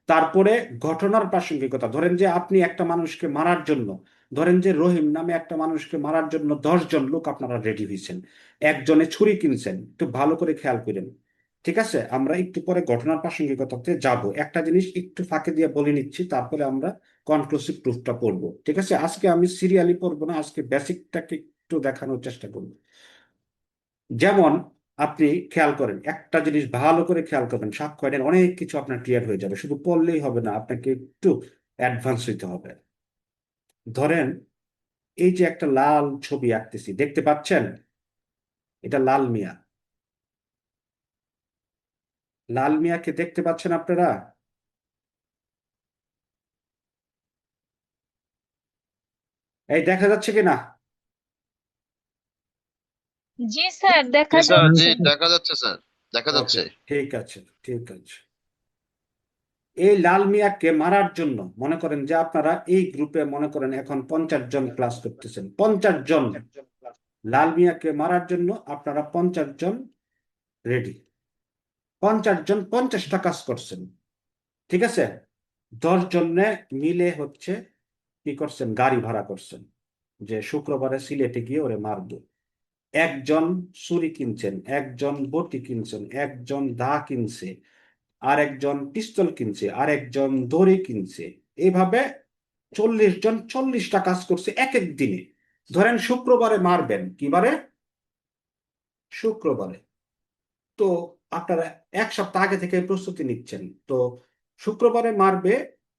তারপরে ঘটনার প্রাসঙ্গিকতা, ধরেন যে আপনি একটা মানুষকে মারার জন্য, ধরেন যে রহিম নামে একটা মানুষকে মারার জন্য 10 জন লোক আপনারা রেডি হয়েছেন, একজনে ছুরি কিনছেন, একটু ভালো করে খেয়াল করেন, ঠিক আছে। আমরা একটু পরে ঘটনার প্রাসঙ্গিকতাতে যাব, একটা জিনিস একটু ফাঁকে দিয়ে বলে নিচ্ছি, তারপরে আমরা কনক্লুসিভ প্রুফটা পড়বো, ঠিক আছে। আজকে আমি সিরিয়ালি পড়বো না, আজকে বেসিকটাকে একটু দেখানোর চেষ্টা করবো। যেমন আপনি খেয়াল করেন, একটা জিনিস ভালো করে খেয়াল করবেন, সাক্ষ্য আইনের অনেক কিছু আপনার ক্লিয়ার হয়ে যাবে, শুধু পড়লেই হবে না, আপনাকে একটু অ্যাডভান্স হইতে হবে। ধরেন এই যে একটা লাল ছবি আঁকতেছি, দেখতে পাচ্ছেন? এটা লাল মিয়া, লাল মিয়াকে দেখতে পাচ্ছেন আপনারা? এই দেখা যাচ্ছে কি না? জি স্যার, দেখা জি স্যার, জি যাচ্ছে। দেখা যাচ্ছে স্যার, দেখা ওকে, যাচ্ছে। ঠিক আছে, ঠিক আছে। এই লাল মিয়াকে মারার জন্য মনে করেন যে আপনারা এই গ্রুপে মনে করেন এখন 50 জন ক্লাস করতেছেন, 50 জন লাল মিয়াকে মারার জন্য আপনারা 50 জন রেডি, 50 জন 50টা কাজ করছেন, ঠিক আছে? 10 জনে মিলে হচ্ছে কি করছেন, গাড়ি ভাড়া করছেন যে শুক্রবারে সিলেটে গিয়ে ওরে মারবো। একজন ছুরি কিনছেন, একজন বটি কিনছেন, একজন দা কিনছে, আর একজন পিস্তল কিনছে, আর একজন দড়ি কিনছে। এইভাবে 40 জন 40টা কাজ করছে এক এক দিনে। ধরেন শুক্রবারে মারবেন, কি বারে? শুক্রবারে। তো আপনারা এক সপ্তাহ আগে থেকে প্রস্তুতি নিচ্ছেন। তো শুক্রবারে মারবে,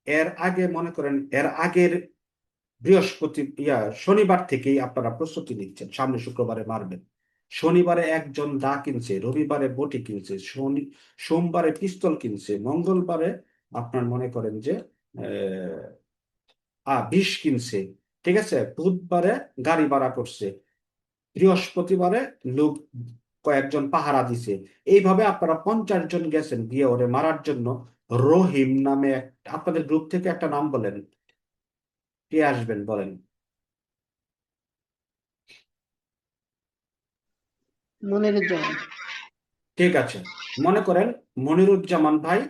এর আগে মনে করেন এর আগের শনিবার থেকেই আপনারা প্রস্তুতি নিচ্ছেন, সামনে শুক্রবারে মারবেন। শনিবারে একজন দা কিনছে, রবিবারে বটি কিনছে, সোমবারে পিস্তল কিনছে, মঙ্গলবারে আপনার মনে করেন যে বিষ কিনছে, ঠিক আছে? বুধবারে গাড়ি ভাড়া করছে, বৃহস্পতিবারে লোক কয়েকজন পাহারা দিছে। এইভাবে আপনারা 50 জন গেছেন গিয়ে ওরে মারার জন্য। রহিম নামে আপনাদের গ্রুপ থেকে একটা নাম বলেন, কে আসবেন বলেন? মনিরুজ্জামান। ঠিক আছে, মনে করেন মনিরুজ্জামান ভাই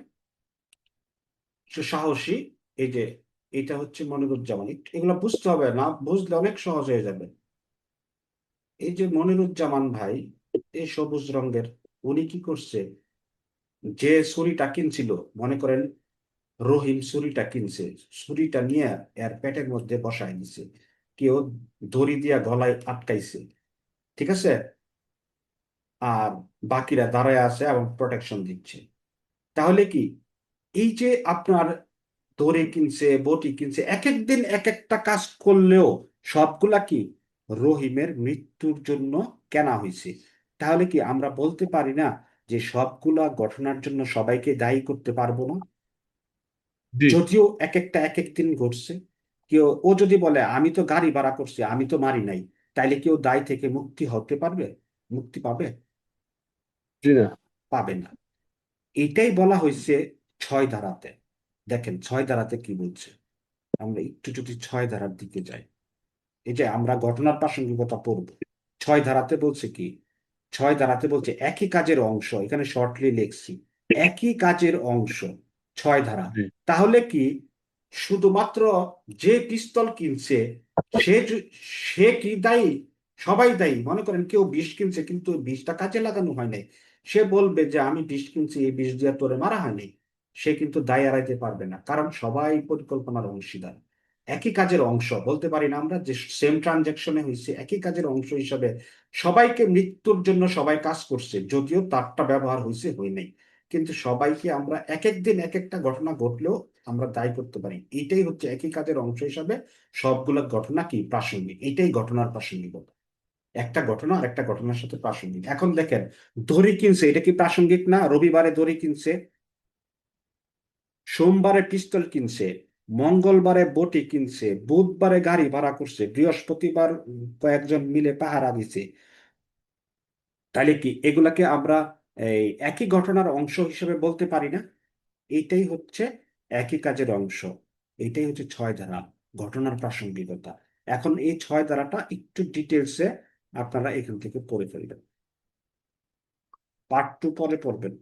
সাহসী। এই যে এটা হচ্ছে মনিরুজ্জামান, এগুলো বুঝতে হবে, না বুঝলে অনেক সহজ হয়ে যাবে। এই যে মনিরুজ্জামান ভাই, এই সবুজ রঙের, উনি কি করছে, যে ছুরিটা কিনছিল, মনে করেন রহিম ছুরিটা কিনছে, ছুরিটা নিয়ে এর পেটের মধ্যে বসায় দিছে, কেউ দড়ি দিয়া গলায় আটকাইছে, ঠিক আছে? আর বাকিরা দাঁড়ায় আছে এবং প্রোটেকশন দিচ্ছে। তাহলে কি, এই যে আপনার দড়ি কিনছে, বটি কিনছে, এক এক দিন এক একটা কাজ করলেও সবগুলা কি রহিমের মৃত্যুর জন্য কেনা হয়েছে। তাহলে কি আমরা বলতে পারি না যে সবগুলা ঘটনার জন্য সবাইকে দায়ী করতে পারবো না? জি। যদিও এক একটা এক এক দিন ঘটছে। কেউ ও যদি বলে আমি তো গাড়ি ভাড়া করছি, আমি তো মারি নাই, তাইলে কেউ দায় থেকে মুক্তি হতে পারবে? মুক্তি পাবে? জি না। পাবে না। এটাই বলা হয়েছে 6 ধারাতে। দেখেন 6 ধারাতে কি বলছে, আমরা একটু যদি 6 ধারার দিকে যাই, এই যে আমরা ঘটনার প্রাসঙ্গিকতা পড়ব। 6 ধারাতে বলছে কি, 6 ধারাতে বলছে একই কাজের অংশ, এখানে শর্টলি লিখছি, একই কাজের অংশ, 6 ধারা। জি। তাহলে কি শুধুমাত্র যে পিস্তল কিনছে সে সে কি দায়ী? সবাই দায়ী। মনে করেন কেউ বিষ কিনছে কিন্তু বিষটা কাজে লাগানো হয় নাই, সে বলবে যে আমি বিষ কিনছি, এই বিষ দিয়ে তোরে মারা হয়নি, সে কিন্তু দায় এড়াইতে পারবে না, কারণ সবাই পরিকল্পনার অংশীদার। একই কাজের অংশ বলতে পারি না আমরা যে সেম ট্রানজাকশনে হয়েছে, একই কাজের অংশ হিসাবে সবাইকে মৃত্যুর জন্য সবাই কাজ করছে, যদিও তারটা ব্যবহার হয়েছে হয় নাই, কিন্তু সবাইকে আমরা এক এক দিন এক একটা ঘটনা ঘটলেও আমরা দায়ী করতে পারি। এটাই হচ্ছে একই কাজের অংশ হিসাবে সবগুলো ঘটনা কি প্রাসঙ্গিক, এটাই ঘটনার প্রাসঙ্গিকতা। একটা ঘটনা আর একটা ঘটনার সাথে প্রাসঙ্গিক। এখন দেখেন দড়ি কিনছে, এটা কি প্রাসঙ্গিক না? রবিবারে দড়ি কিনছে, সোমবারে পিস্তল কিনছে, মঙ্গলবারে বটি কিনছে, বুধবারে গাড়ি ভাড়া করছে, বৃহস্পতিবার কয়েকজন মিলে পাহারা দিছে। তাহলে কি এগুলাকে আমরা এই একই ঘটনার অংশ হিসেবে বলতে পারি না? এইটাই হচ্ছে একই কাজের অংশ। এইটাই হচ্ছে 6 ধারা, ঘটনার প্রাসঙ্গিকতা। এখন এই 6 ধারাটা একটু ডিটেলসে আপনারা এখান থেকে পড়ে ফেলবেন, পার্ট 2 পরে পড়বেন।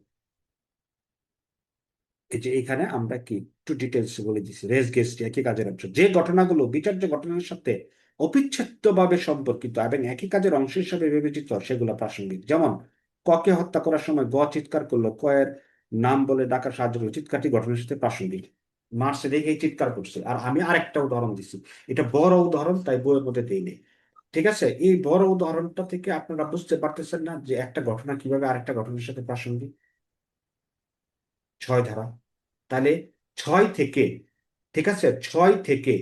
এই যে এখানে আমরা কি একটু ডিটেলস বলে দিছি, রেস গেস্ট একই কাজের অংশ, যে ঘটনাগুলো বিচার্য ঘটনার সাথে অবিচ্ছেদ্যভাবে সম্পর্কিত এবং একই কাজের অংশ হিসেবে বিবেচিত সেগুলো প্রাসঙ্গিক। যেমন ককে হত্যা করার সময় গ চিৎকার করলো, কয়ের নাম বলে ডাকার সাহায্য করলো, চিৎকারটি ঘটনার সাথে প্রাসঙ্গিক। মার্সে দেখে চিৎকার করছে। আর আমি আরেকটা উদাহরণ দিছি, এটা বড় উদাহরণ তাই বইয়ের মধ্যে দেই নেই, ঠিক আছে? এই বড় উদাহরণটা থেকে আপনারা বুঝতে পারতেছেন না যে একটা ঘটনা কিভাবে আরেকটা ঘটনার সাথে প্রাসঙ্গিক। 6 ধারা, তাহলে 6 থেকে, ঠিক আছে, 6 থেকে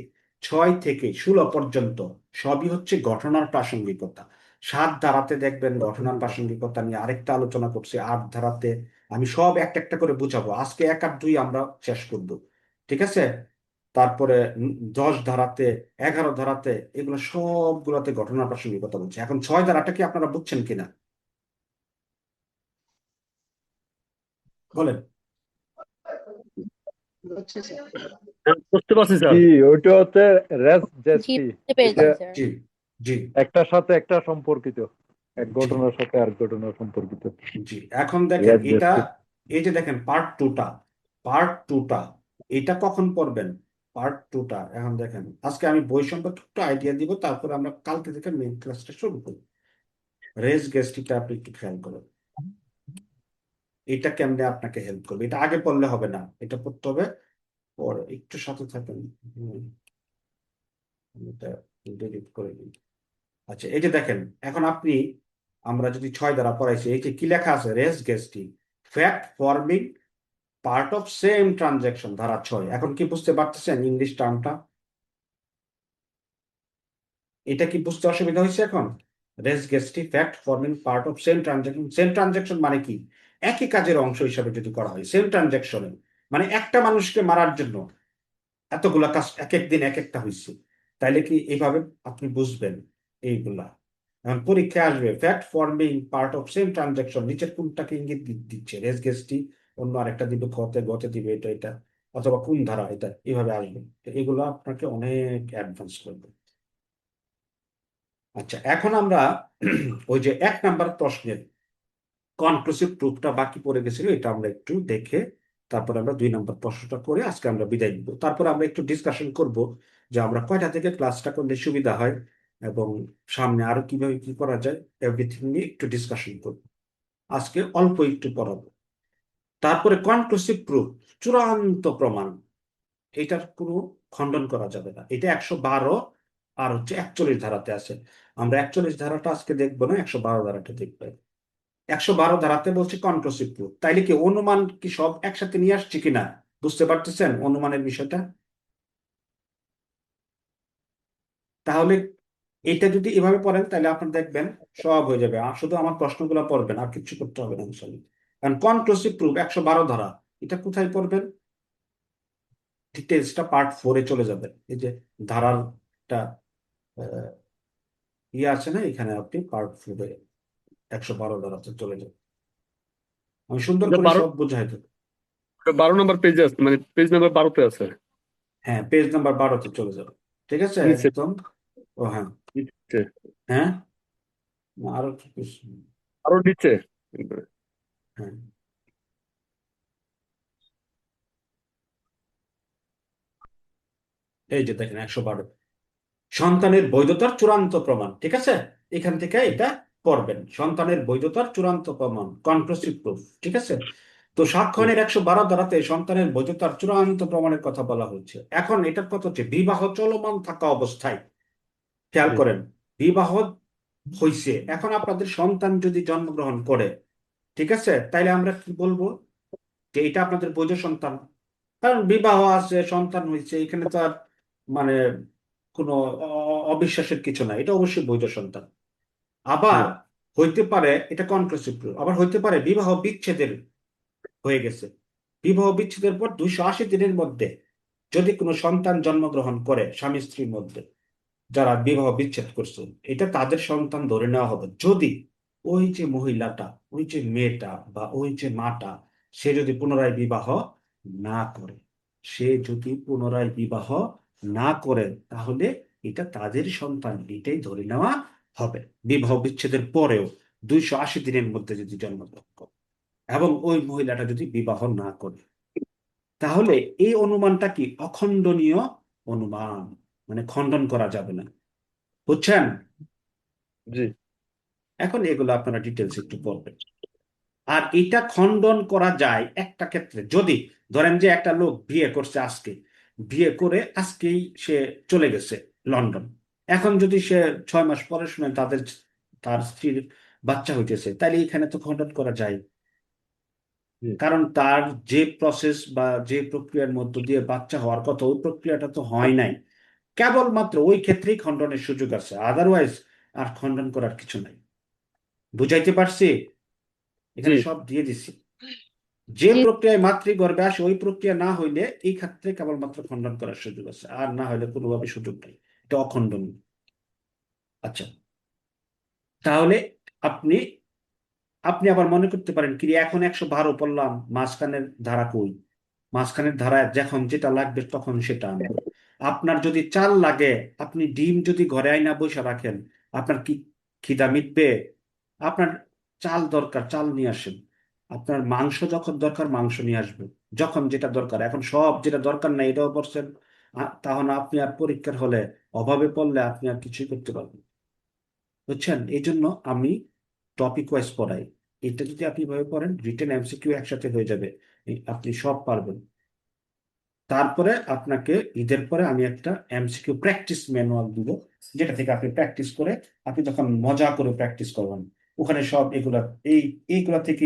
16 পর্যন্ত সবই হচ্ছে ঘটনার প্রাসঙ্গিকতা। 7 ধারাতে দেখবেন ঘটনার প্রাসঙ্গিকতা নিয়ে আরেকটা আলোচনা করছে। 8 ধারাতে আমি সব একটা একটা করে বুঝাবো, আজকে 1 আর 2 আমরা শেষ করব, ঠিক আছে? তারপরে 10 ধারাতে, 11 ধারাতে, এগুলো সবগুলোতে ঘটনার প্রাসঙ্গিকতা বলছে। এখন 6 ধারাটা কি আপনারা বুঝছেন কিনা বলেন? বুঝছি স্যার। বুঝতে পারছি স্যার। জি, ওইটা হচ্ছে রেস জি জেস্টি। বুঝতে পেরেছি এটা স্যার। জি, জি একটার সাথে একটা সম্পর্কিত, এক ঘটনার সাথে আর ঘটনা সম্পর্কিত। জি এখন দেখেন Yes, এটা, yes. এই যে দেখেন পার্ট টুটা এটা কখন পড়বেন? পার্ট 2টা এখন দেখেন, আজকে আমি বই সম্পর্কে একটু আইডিয়া দিব, তারপর আমরা কালকে থেকে মেইন ক্লাসটা শুরু করি। রেজ গেস্টিটা আপনি একটু খেয়াল করুন, এটা কেমনে আপনাকে হেল্প করবে। এটা আগে পড়লে হবে না, এটা পড়তে হবে পরে। একটু সাথে থাকেন। এটা ডিলিট করে দিই। আচ্ছা এই যে দেখেন, এখন আপনি, আমরা যদি 6 দ্বারা পড়াইছি, এই যে কি লেখা আছে, res gestae fact forming part of same transaction, ধারা 6। এখন কি বুঝতে পারতেছেন ইংলিশ টার্মটা? এটা কি বুঝতে অসুবিধা হয়েছে এখন? Res gestae fact forming part of same transaction. Same transaction মানে কি? একই কাজের অংশ হিসাবে যদি করা হয় সেম ট্রানজাকশনে, মানে একটা মানুষকে মারার জন্য এতগুলা কাজ এক এক দিন এক একটা হয়েছে, তাইলে কি এইভাবে আপনি বুঝবেন এইগুলা? এখন পরীক্ষায় আসবে fact forming part of same transaction, নিচের কোনটাকে ইঙ্গিত দিচ্ছে? রেজ গেস্টি, অন্য আরেকটা দিবে খতে, গতে দিবে এটা এটা, অথবা কোন ধারা, এটা এইভাবে আসবে। তো এগুলো আপনাকে অনেক অ্যাডভান্স করবে। আচ্ছা এখন আমরা ওই যে 1 নাম্বার প্রশ্নের কনক্লুসিভ প্রুফটা বাকি পড়ে গেছিল, এটা আমরা একটু দেখে তারপর আমরা 2 নাম্বার প্রশ্নটা করে আজকে আমরা বিদায় নিব। তারপর আমরা একটু ডিসকাশন করব যে আমরা কয়টা থেকে ক্লাসটা করলে সুবিধা হয় এবং সামনে আরো কিভাবে কি করা যায়, এভরিথিং নিয়ে একটু ডিসকাশন করব। আজকে অল্প একটু পড়াবো। তারপরে কনক্লুসিভ প্রুফ, চূড়ান্ত প্রমাণ, এটার কোনো খণ্ডন করা যাবে না। এটা 112 আর হচ্ছে 41 ধারাতে আছে। আমরা 41 ধারাটা আজকে দেখবো না, 112 ধারাটা দেখবো। 112 ধারাতে বলছে কনক্লুসিভ প্রুফ, তাইলে কি অনুমান কি সব একসাথে নিয়ে আসছে কিনা বুঝতে পারতেছেন অনুমানের বিষয়টা? তাহলে এটা যদি এভাবে পড়েন তাহলে আপনার দেখবেন সব হয়ে যাবে, আর শুধু আমার প্রশ্নগুলো পড়বেন, আর কিছু করতে হবে না ইনশাল্লাহ। কারণ কনক্লুসিভ প্রুফ 112 ধারা, এটা কোথায় পড়বেন? ডিটেলসটা পার্ট 4-এ চলে যাবেন। এই যে ধারারটা আহ, ইয়ে আছে না, এখানে আপনি পার্ট 4-এ 112 ধারাতে চলে যাবেন। আমি সুন্দর এটা করে 12, সব বুঝাই দেবো। 12 নম্বর পেজে আছে, মানে পেজ নাম্বার 12-তে আছে। হ্যাঁ পেজ নাম্বার 12-তে চলে যাবে, ঠিক আছে নিচে একদম। ও হ্যাঁ, নিচে হ্যাঁ না, আরো কিছু, আরো নিচে। হ্যাঁ এই যে দেখেন 112, সন্তানের বৈধতার চূড়ান্ত প্রমাণ, ঠিক আছে? এখান থেকে এটা পড়বেন, সন্তানের বৈধতার চূড়ান্ত প্রমাণ, কনক্লুসিভ প্রুফ, ঠিক আছে? তো সাক্ষ্যয়নের 112 ধারাতে সন্তানের বৈধতার চূড়ান্ত প্রমাণের কথা বলা হয়েছে। এখন এটার কথা হচ্ছে বিবাহ চলমান থাকা অবস্থায়, খেয়াল জি। করেন, বিবাহ হইছে, এখন আপনাদের সন্তান যদি জন্মগ্রহণ করে, ঠিক আছে, তাইলে আমরা কি বলবো? যে এটা আপনাদের বৈধ সন্তান। কারণ বিবাহ আছে, সন্তান হয়েছে, এখানে তো আর মানে কোনো অবিশ্বাসের কিছু নাই, এটা অবশ্যই বৈধ সন্তান। আবার হইতে পারে, এটা কনক্লুসিভ প্রুফ, আবার হইতে পারে বিবাহ বিচ্ছেদের হয়ে গেছে, বিবাহ বিচ্ছেদের পর 280 দিনের মধ্যে যদি কোনো সন্তান জন্মগ্রহণ করে স্বামী স্ত্রীর মধ্যে যারা বিবাহ বিচ্ছেদ করছে, এটা তাদের সন্তান ধরে নেওয়া হবে যদি ওই যে মহিলাটা, ওই যে মেয়েটা বা ওই যে মাটা, সে যদি পুনরায় বিবাহ না করে, সে যদি পুনরায় বিবাহ না করে, তাহলে এটা তাদের সন্তান, এটাই ধরে নেওয়া হবে বিবাহ বিচ্ছেদের পরেও 280 দিনের মধ্যে যদি জন্মগ্রহণ করে এবং ওই মহিলাটা যদি বিবাহ না করে। তাহলে এই অনুমানটা কি অখণ্ডনীয় অনুমান, মানে খণ্ডন করা যাবে না, বুঝছেন? জি। এখন এগুলো আপনারা ডিটেলস একটু পড়বেন। আর এটা খণ্ডন করা যায় একটা ক্ষেত্রে, যদি ধরেন যে একটা লোক বিয়ে করছে আজকে, বিয়ে করে আজকেই সে চলে গেছে লন্ডন, এখন যদি সে 6 মাস পরে শুনে তার স্ত্রীর বাচ্চা হইতেছে, তাহলে এখানে তো খণ্ডন করা যায়। জি। কারণ তার যে প্রসেস বা যে প্রক্রিয়ার মধ্য দিয়ে বাচ্চা হওয়ার কথা, ওই প্রক্রিয়াটা তো হয় নাই। কেবলমাত্র ওই ক্ষেত্রেই খণ্ডনের সুযোগ আছে, আদারওয়াইজ আর খণ্ডন করার কিছু নাই। বুঝাইতে পারছি? জি। এখানে সব দিয়ে দিছি। যে প্রক্রিয়ায় মাতৃগর্ভে আসে ওই প্রক্রিয়া না হইলে এই ক্ষেত্রে কেবলমাত্র খণ্ডন করার সুযোগ আছে, আর না হলে কোনোভাবে সুযোগ নেই, এটা অখণ্ডনীয়। আচ্ছা তাহলে আপনি আপনি আবার মনে করতে পারেন কি এখন 112 পড়লাম, মাঝখানের ধারা কই? মাঝখানের ধারা যখন যেটা লাগবে তখন সেটা আনবো। আপনার যদি চাল লাগে, আপনি ডিম যদি ঘরে আইনা বসে রাখেন, আপনার কি খিদা মিটবে? আপনার চাল দরকার, চাল নিয়ে আসেন। আপনার মাংস যখন দরকার, মাংস নিয়ে আসবেন। যখন যেটা দরকার, এখন সব যেটা দরকার নাই এটাও করছেন, তাহলে আপনি আর পরীক্ষার হলে অভাবে পড়লে আপনি আর কিছুই করতে পারবেন না। বুঝছেন? এই জন্য আমি টপিক ওয়াইজ পড়াই। এটা যদি আপনি ভাবে পড়েন, রিটেন এমসিকিউ একসাথে হয়ে যাবে, আপনি সব পারবেন। তারপরে আপনাকে ঈদের পরে আমি একটা এমসিকিউ প্র্যাকটিস ম্যানুয়াল দিব, যেটা থেকে আপনি প্র্যাকটিস করে আপনি তখন মজা করে প্র্যাকটিস করবেন। ওখানে সব এগুলা, এইগুলা থেকে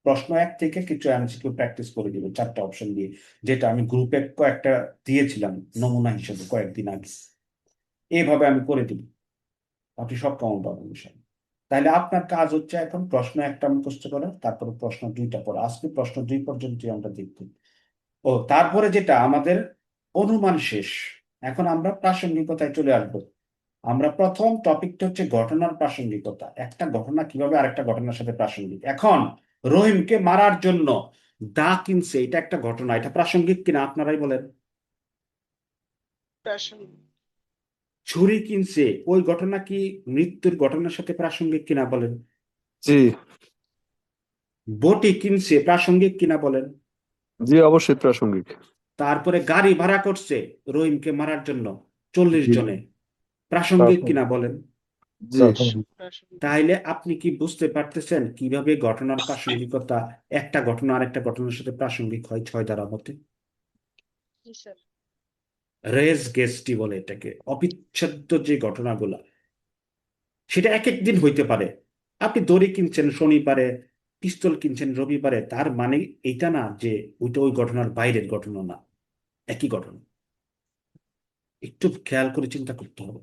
প্রশ্ন এক থেকে কিছু এমসিকিউ প্র্যাকটিস করে দিবেন 4টা অপশন দিয়ে, যেটা আমি গ্রুপে কয়েকটা দিয়েছিলাম নমুনা হিসেবে কয়েকদিন আগে। এইভাবে আমি করে দিব, আপনি সব কমন পাবেন ইনশাল্লাহ। তাহলে আপনার কাজ হচ্ছে এখন প্রশ্ন একটা মুখস্থ করা, তারপরে প্রশ্ন 2টা পড়া। আজকে প্রশ্ন 2 পর্যন্ত আমরা দেখব। ও তারপরে যেটা আমাদের অনুমান শেষ, এখন আমরা প্রাসঙ্গিকতায় চলে আসবো। আমরা প্রথম টপিকটা হচ্ছে ঘটনার প্রাসঙ্গিকতা, একটা ঘটনা কিভাবে আরেকটা ঘটনার সাথে প্রাসঙ্গিক। এখন রহিমকে মারার জন্য দা কিনছে, এটা একটা ঘটনা, এটা প্রাসঙ্গিক কিনা আপনারাই বলেন। ছুরি কিনছে, ওই ঘটনা কি মৃত্যুর ঘটনার সাথে প্রাসঙ্গিক কিনা বলেন। জি। বটি কিনছে, প্রাসঙ্গিক কিনা বলেন। জি, অবশ্যই প্রাসঙ্গিক। তারপরে গাড়ি ভাড়া করছে রহিমকে মারার জন্য 40 জি, জনে, প্রাসঙ্গিক কিনা বলেন। জি। প্রাসঙ্গিক। তাইলে আপনি কি বুঝতে পারতেছেন কিভাবে ঘটনার প্রাসঙ্গিকতা, একটা ঘটনা আরেকটা ঘটনার সাথে প্রাসঙ্গিক হয় 6 ধারা মতে। রেস গেস্টি বলে এটাকে, অবিচ্ছেদ্য যে ঘটনাগুলা, সেটা এক এক দিন হইতে পারে। আপনি দড়ি কিনছেন শনিবারে, পিস্তল কিনছেন রবিবারে, তার মানে এটা না যে ওইটা ওই ঘটনার বাইরের ঘটনা না, একই ঘটনা। একটু খেয়াল করে চিন্তা করতে হবে।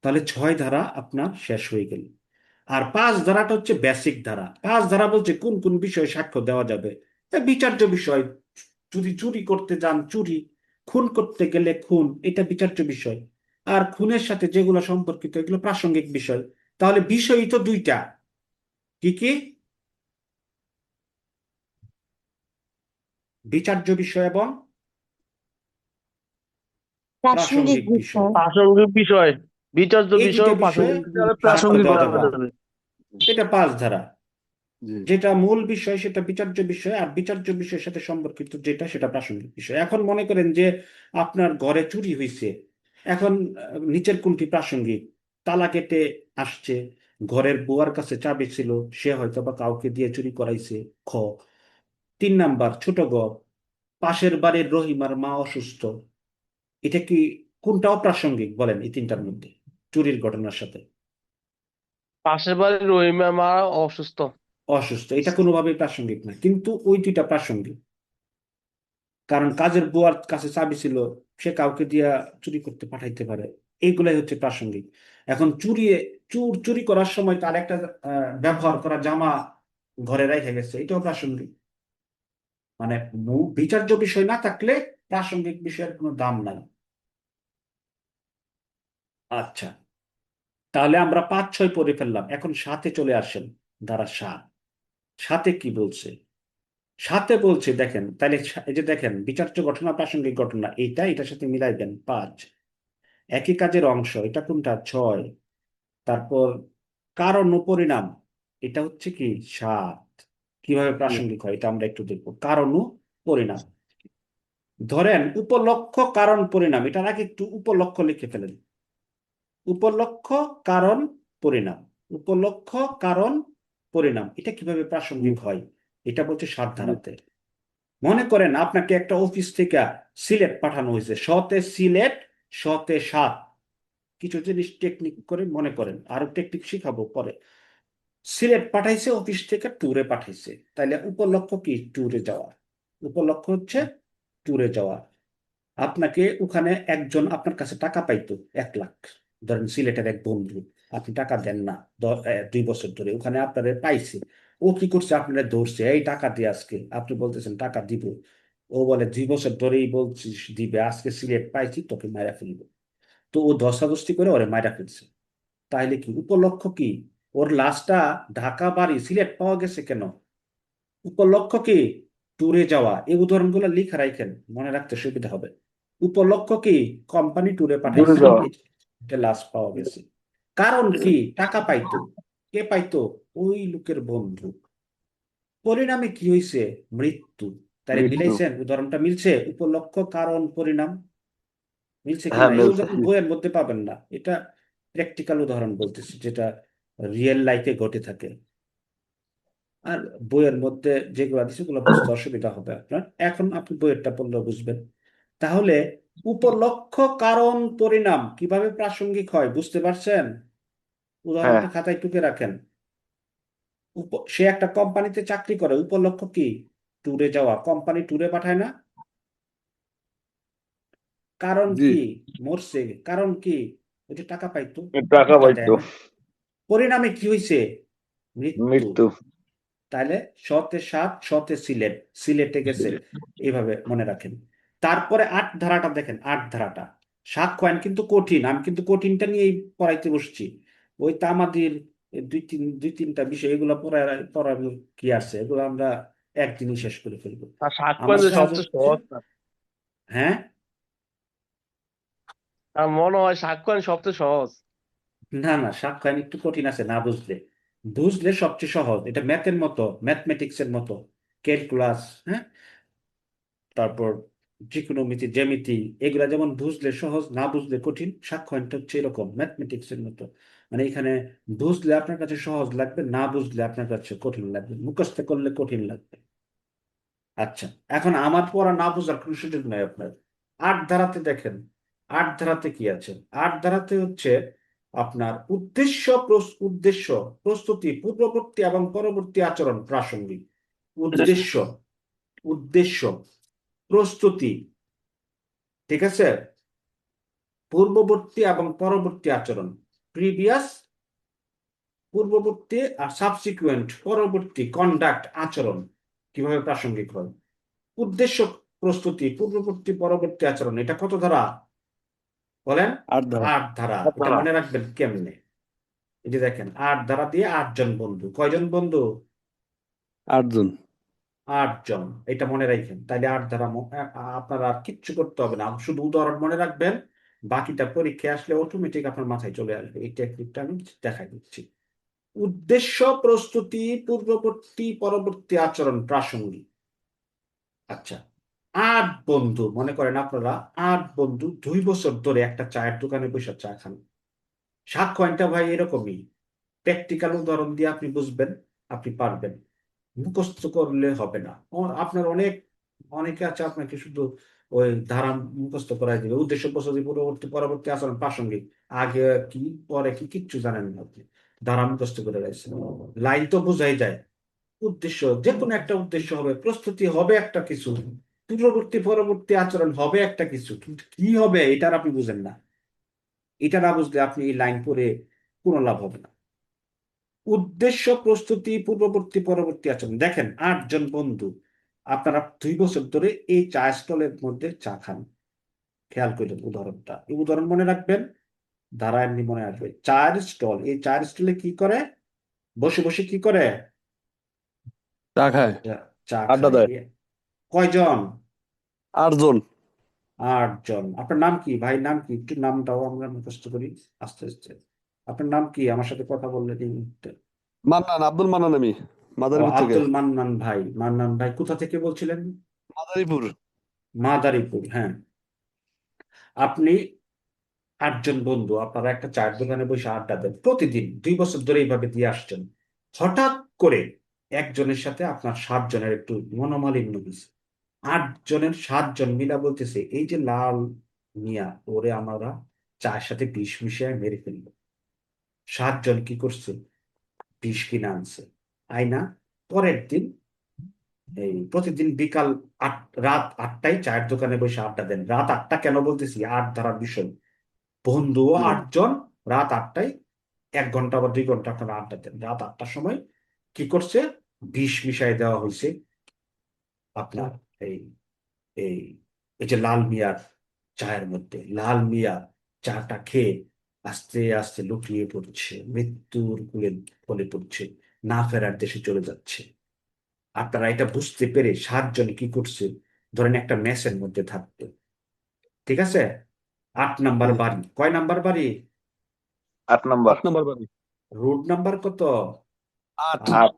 তাহলে 6 ধারা আপনার শেষ হয়ে গেল। আর 5 ধারাটা হচ্ছে বেসিক ধারা। 5 ধারা বলছে কোন কোন বিষয়ে সাক্ষ্য দেওয়া যাবে। বিচার্য বিষয়, যদি চুরি করতে যান চুরি, খুন করতে গেলে খুন, এটা বিচার্য বিষয়। আর খুনের সাথে যেগুলো সম্পর্কিত এগুলো প্রাসঙ্গিক বিষয়। তাহলে বিষয়ই তো 2টা, কি কি? বিচার্য বিষয় এবং প্রাসঙ্গিক প্রাসঙ্গিক বিষয়। বিষয়। প্রাসঙ্গিক বিষয়, বিচার্য এই বিষয় 2টা ও বিষয়ে প্রাসঙ্গিক বিষয় সাক্ষ্য প্রাসঙ্গিক দেওয়া বলা যাবে। যাবে। এটা 5 ধারা। জি। যেটা মূল বিষয় সেটা বিচার্য বিষয়, আর বিচার্য বিষয়ের সাথে সম্পর্কিত যেটা সেটা প্রাসঙ্গিক বিষয়। এখন মনে করেন যে আপনার ঘরে চুরি হয়েছে, এখন নিচের কোনটি প্রাসঙ্গিক? তালা কেটে আসছে, ঘরের বুয়ার কাছে চাবি ছিল, সে হয়তো বা কাউকে দিয়ে চুরি করাইছে, খ। 3 নাম্বার, ছোট গ, পাশের বাড়ির রহিমার মা অসুস্থ, এটা কি, কোনটা অপ্রাসঙ্গিক বলেন এই 3টার মধ্যে চুরির ঘটনার সাথে? পাশের বাড়ির রহিমা মা অসুস্থ। অসুস্থ, এটা কোনোভাবেই প্রাসঙ্গিক না, কিন্তু ওই 2টা প্রাসঙ্গিক। কারণ কাজের বুয়ার কাছে চাবি ছিল, সে কাউকে দিয়া চুরি করতে পাঠাইতে পারে, এইগুলাই হচ্ছে প্রাসঙ্গিক। এখন চুরি করার সময় তার একটা ব্যবহার করা জামা ঘরে রেখে গেছে, এটাও প্রাসঙ্গিক। মানে বিচার্য বিষয় না থাকলে প্রাসঙ্গিক বিষয়ের কোনো দাম নাই। আচ্ছা, তাহলে আমরা 5-6 পড়ে ফেললাম, এখন 7-এ চলে আসেন। ধারা 7, 7-এ কি বলছে? 7-এ বলছে দেখেন, তাহলে এই যে দেখেন, বিচার্য ঘটনা প্রাসঙ্গিক ঘটনা, এটার সাথে মিলাই দেন 5। একই কাজের অংশ, এটা কোনটা? 6। তারপর কারণ ও পরিণাম, এটা হচ্ছে কি 7। কিভাবে প্রাসঙ্গিক হয় এটা আমরা একটু দেখবো। কারণ ও পরিণাম, ধরেন উপলক্ষ কারণ পরিণাম, এটার আগে একটু উপলক্ষ লিখে ফেলেন। উপলক্ষ কারণ পরিণাম, উপলক্ষ কারণ পরিণাম, এটা কিভাবে প্রাসঙ্গিক হয়? এটা বলছে 7 ধারাতে। মনে করেন আপনাকে একটা অফিস থেকে সিলেট পাঠানো হয়েছে, শতে সিলেট শতে 7, কিছু জিনিস টেকনিক করে মনে করেন, আরো টেকনিক শিখাবো পরে। সিলেট পাঠাইছে, অফিস থেকে ট্যুরে পাঠাইছে, তাইলে উপলক্ষ কি? ট্যুরে যাওয়া। উপলক্ষ হচ্ছে ট্যুরে যাওয়া। আপনাকে ওখানে একজন আপনার কাছে টাকা পাইতো 1 লাখ, ধরেন সিলেটের এক বন্ধু, আপনি টাকা দেন না 2 বছর ধরে, ওখানে আপনারে পাইছে। ও কি করছে? আপনারা ধরছে, এই টাকা দিয়ে আজকে, আপনি বলতেছেন টাকা দিব, ও বলে 2 বছর ধরেই বলছিস দিবে, আজকে সিলেট পাইছি তোকে মাইরা ফেলবো। তো ও ধস্তাধস্তি করে ওরে মাইরা ফেলছে। তাইলে কি উপলক্ষ কি? ওর লাশটা ঢাকা বাড়ি সিলেট পাওয়া গেছে কেন? উপলক্ষ কি? ট্যুরে যাওয়া। এই উদাহরণগুলো লিখে রাখেন, মনে রাখতে সুবিধা হবে। উপলক্ষ কি কোম্পানি ট্যুরে দূরে পাঠাইছে, যাওয়া। এটা লাস্ট পাওয়া গেছে। কারণ কি? টাকা পাইতো। কে পাইতো? ওই লোকের বন্ধু। পরিণামে কি হয়েছে? মৃত্যু। তাহলে মৃত্যু। মিলাইছেন? উদাহরণটা মিলছে? উপলক্ষ, কারণ, পরিণাম মিলছে হ্যাঁ কিনা? এই মিলছে। উদাহরণ বইয়ের মধ্যে পাবেন না। এটা প্র্যাকটিক্যাল উদাহরণ বলতেছি, যেটা রিয়েল লাইফে ঘটে থাকে। আর বইয়ের মধ্যে যেগুলো আছে সেগুলো বুঝতে অসুবিধা হবে আপনার। এখন আপনি বইয়েরটা পড়লে বুঝবেন। তাহলে উপলক্ষ, কারণ, পরিণাম কিভাবে প্রাসঙ্গিক হয় বুঝতে পারছেন? হ্যাঁ উদাহরণটা খাতায় টুকে রাখেন। সে একটা কোম্পানিতে চাকরি করে, উপলক্ষ কি? ট্যুরে যাওয়া। কোম্পানি ট্যুরে পাঠায় না? কারণ জি। কি? মরছে। কারণ কি? ওই যে টাকা পাইতো, টাকা টাকা দেয় পাইতো। না। পরিণামে কি হয়েছে? মৃত্যু। মৃত্যু। তাহলে সতে সাত, সতে সিলেট, সিলেটে গেছে। এইভাবে মনে রাখেন। তারপরে আট ধারাটা দেখেন, আট ধারাটা সাক্ষ্য আইন কিন্তু কঠিন। আমি কিন্তু কঠিনটা নিয়েই পড়াইতে বসছি। ওই তামাদির দুই তিনটা বিষয়, এগুলো পড়ার কি আছে? এগুলো আমরা একদিনই শেষ করে ফেলবো। আর সাক্ষ্য আমার আইন কাজ সবচেয়ে হচ্ছে, সহজ না। হ্যাঁ, আমার মনে হয় সাক্ষ্য আইন সবচেয়ে সহজ। না না, সাক্ষ্য আইন একটু কঠিন আছে না বুঝলে। বুঝলে সবচেয়ে সহজ। এটা ম্যাথের মতো, ম্যাথমেটিক্সের মতো, ক্যালকুলাস, হ্যাঁ, তারপর ত্রিকোণমিতি, জ্যামিতি, এগুলা যেমন বুঝলে সহজ, না বুঝলে কঠিন। সাক্ষ্য আইনটা হচ্ছে এরকম, ম্যাথমেটিক্স এর মতো। মানে এখানে বুঝলে আপনার কাছে সহজ লাগবে, না বুঝলে আপনার কাছে কঠিন লাগবে, মুখস্থ করলে কঠিন লাগবে। আচ্ছা, এখন আমার পড়া না বোঝার কোনো সুযোগ নাই আপনার। আট ধারাতে দেখেন, আট ধারাতে কি আছে? আট ধারাতে হচ্ছে আপনার উদ্দেশ্য, প্রস্তুতি, পূর্ববর্তী এবং পরবর্তী আচরণ প্রাসঙ্গিক। উদ্দেশ্য, উদ্দেশ্য, প্রস্তুতি, ঠিক আছে, পূর্ববর্তী এবং পরবর্তী আচরণ, প্রিভিয়াস, পূর্ববর্তী, আর সাবসিকুয়েন্ট, পরবর্তী, কন্ডাক্ট, আচরণ কিভাবে প্রাসঙ্গিক হয়। উদ্দেশ্য, প্রস্তুতি, পূর্ববর্তী, পরবর্তী আচরণ, এটা কত ধারা বলেন? 8 ধারা। আট ধারা। এটা মনে রাখবেন কেমনে? এই যে দেখেন, আট ধারা দিয়ে আটজন বন্ধু। কয়জন বন্ধু? 8 জন। আটজন। এটা মনে রাখেন। তাইলে আট ধারা আপনার আর কিচ্ছু করতে হবে না, শুধু উদাহরণ মনে রাখবেন। বাকিটা পরীক্ষায় আসলে অটোমেটিক আপনার মাথায় চলে আসবে। এই টেকনিকটা আমি দেখাই দিচ্ছি। উদ্দেশ্য, প্রস্তুতি, পূর্ববর্তী, পরবর্তী আচরণ প্রাসঙ্গিক। আচ্ছা, আট বন্ধু, মনে করেন আপনারা 8 বন্ধু 2 বছর ধরে একটা চায়ের দোকানে বসে চা খান। সাক্ষ্য আইনটা ভাই এরকমই। প্র্যাকটিক্যাল উদাহরণ দিয়ে আপনি বুঝবেন, আপনি পারবেন। মুখস্থ করলে হবে না। আপনার অনেকে আছে আপনাকে শুধু ওই ধারা মুখস্থ করাই দিবে। উদ্দেশ্য, প্রস্তুতি, পূর্ববর্তী, পরবর্তী আচরণ প্রাসঙ্গিক, আগে কি পরে কি কিচ্ছু জানেন না আপনি। ধারা মুখস্থ করে রাখছেন। লাইন তো বোঝাই যায়। উদ্দেশ্য, যে কোনো একটা উদ্দেশ্য হবে, প্রস্তুতি হবে একটা কিছু, পূর্ববর্তী, পরবর্তী আচরণ হবে একটা কিছু, কিন্তু কি হবে এটার আপনি বুঝেন না। এটা না বুঝলে আপনি এই লাইন পড়ে কোনো লাভ হবে না। উদ্দেশ্য, প্রস্তুতি, পূর্ববর্তী, পরবর্তী আচরণ। দেখেন, 8 জন বন্ধু, আপনারা 2 বছর ধরে এই চা স্টলের মধ্যে চা খান। খেয়াল করলেন উদাহরণটা, এই উদাহরণ মনে রাখবেন, ধারা এমনি মনে আসবে। চায়ের স্টল, এই চায়ের স্টলে কি করে? বসে বসে কি করে? চা খায়। চা আড্ডা খায়। দেয়। কয়জন? 8 জন। 8 জন। আপনার নাম কি ভাই? নাম কি? একটু নামটাও আমরা মুখস্থ করি আস্তে আস্তে। আপনার নাম কি? আমার সাথে কথা বললেন এই মুহূর্তে। মান্নান, আব্দুল মান্নান আমি। ও, মাদারীপুর থেকে। আব্দুল মান্নান ভাই। মান্নান ভাই কোথা থেকে বলছিলেন? মাদারীপুর। মাদারীপুর, হ্যাঁ। আপনি 8 জন বন্ধু, আপনারা একটা চায়ের দোকানে বসে আড্ডা দেন প্রতিদিন, 2 বছর ধরে এইভাবে দিয়ে আসছেন। হঠাৎ করে একজনের সাথে আপনার 7 জনের একটু মনোমালিন্য হয়েছে। 8 জনের 7 জন মিলা বলতেছে, এই যে লাল মিয়া, ওরে আমরা চায়ের সাথে বিষ মিশিয়ে মেরে ফেলবো। 7 জন কি করছে? বিষ কিনে আনছে। আয়না, পরের দিন এই প্রতিদিন বিকাল রাত 8টায় চায়ের দোকানে বসে আড্ডা দেন। রাত 8টা কেন বলতেছি? আট ধারার বিষয়। বন্ধু 8 জন, রাত 8টায় 1 ঘন্টা বা 2 ঘন্টা আপনারা আড্ডা দেন। রাত 8টার সময় কি করছে? বিষ মিশাই দেওয়া হয়েছে আপনার এই এই এই যে লাল মিয়ার চায়ের মধ্যে। লাল মিয়া চাটা খেয়ে আস্তে আস্তে লুটিয়ে পড়ছে, মৃত্যুর কোলে কোলে পড়ছে, না ফেরার দেশে চলে যাচ্ছে। আপনারা এটা বুঝতে পেরে 7 জন কি করছে? ধরেন একটা মেসের মধ্যে থাকতো, ঠিক আছে? 8 নাম্বার জি। বাড়ি, কয় নাম্বার বাড়ি? 8 নাম্বার। 8 নাম্বার বাড়ি। রুট নাম্বার কত? 8 8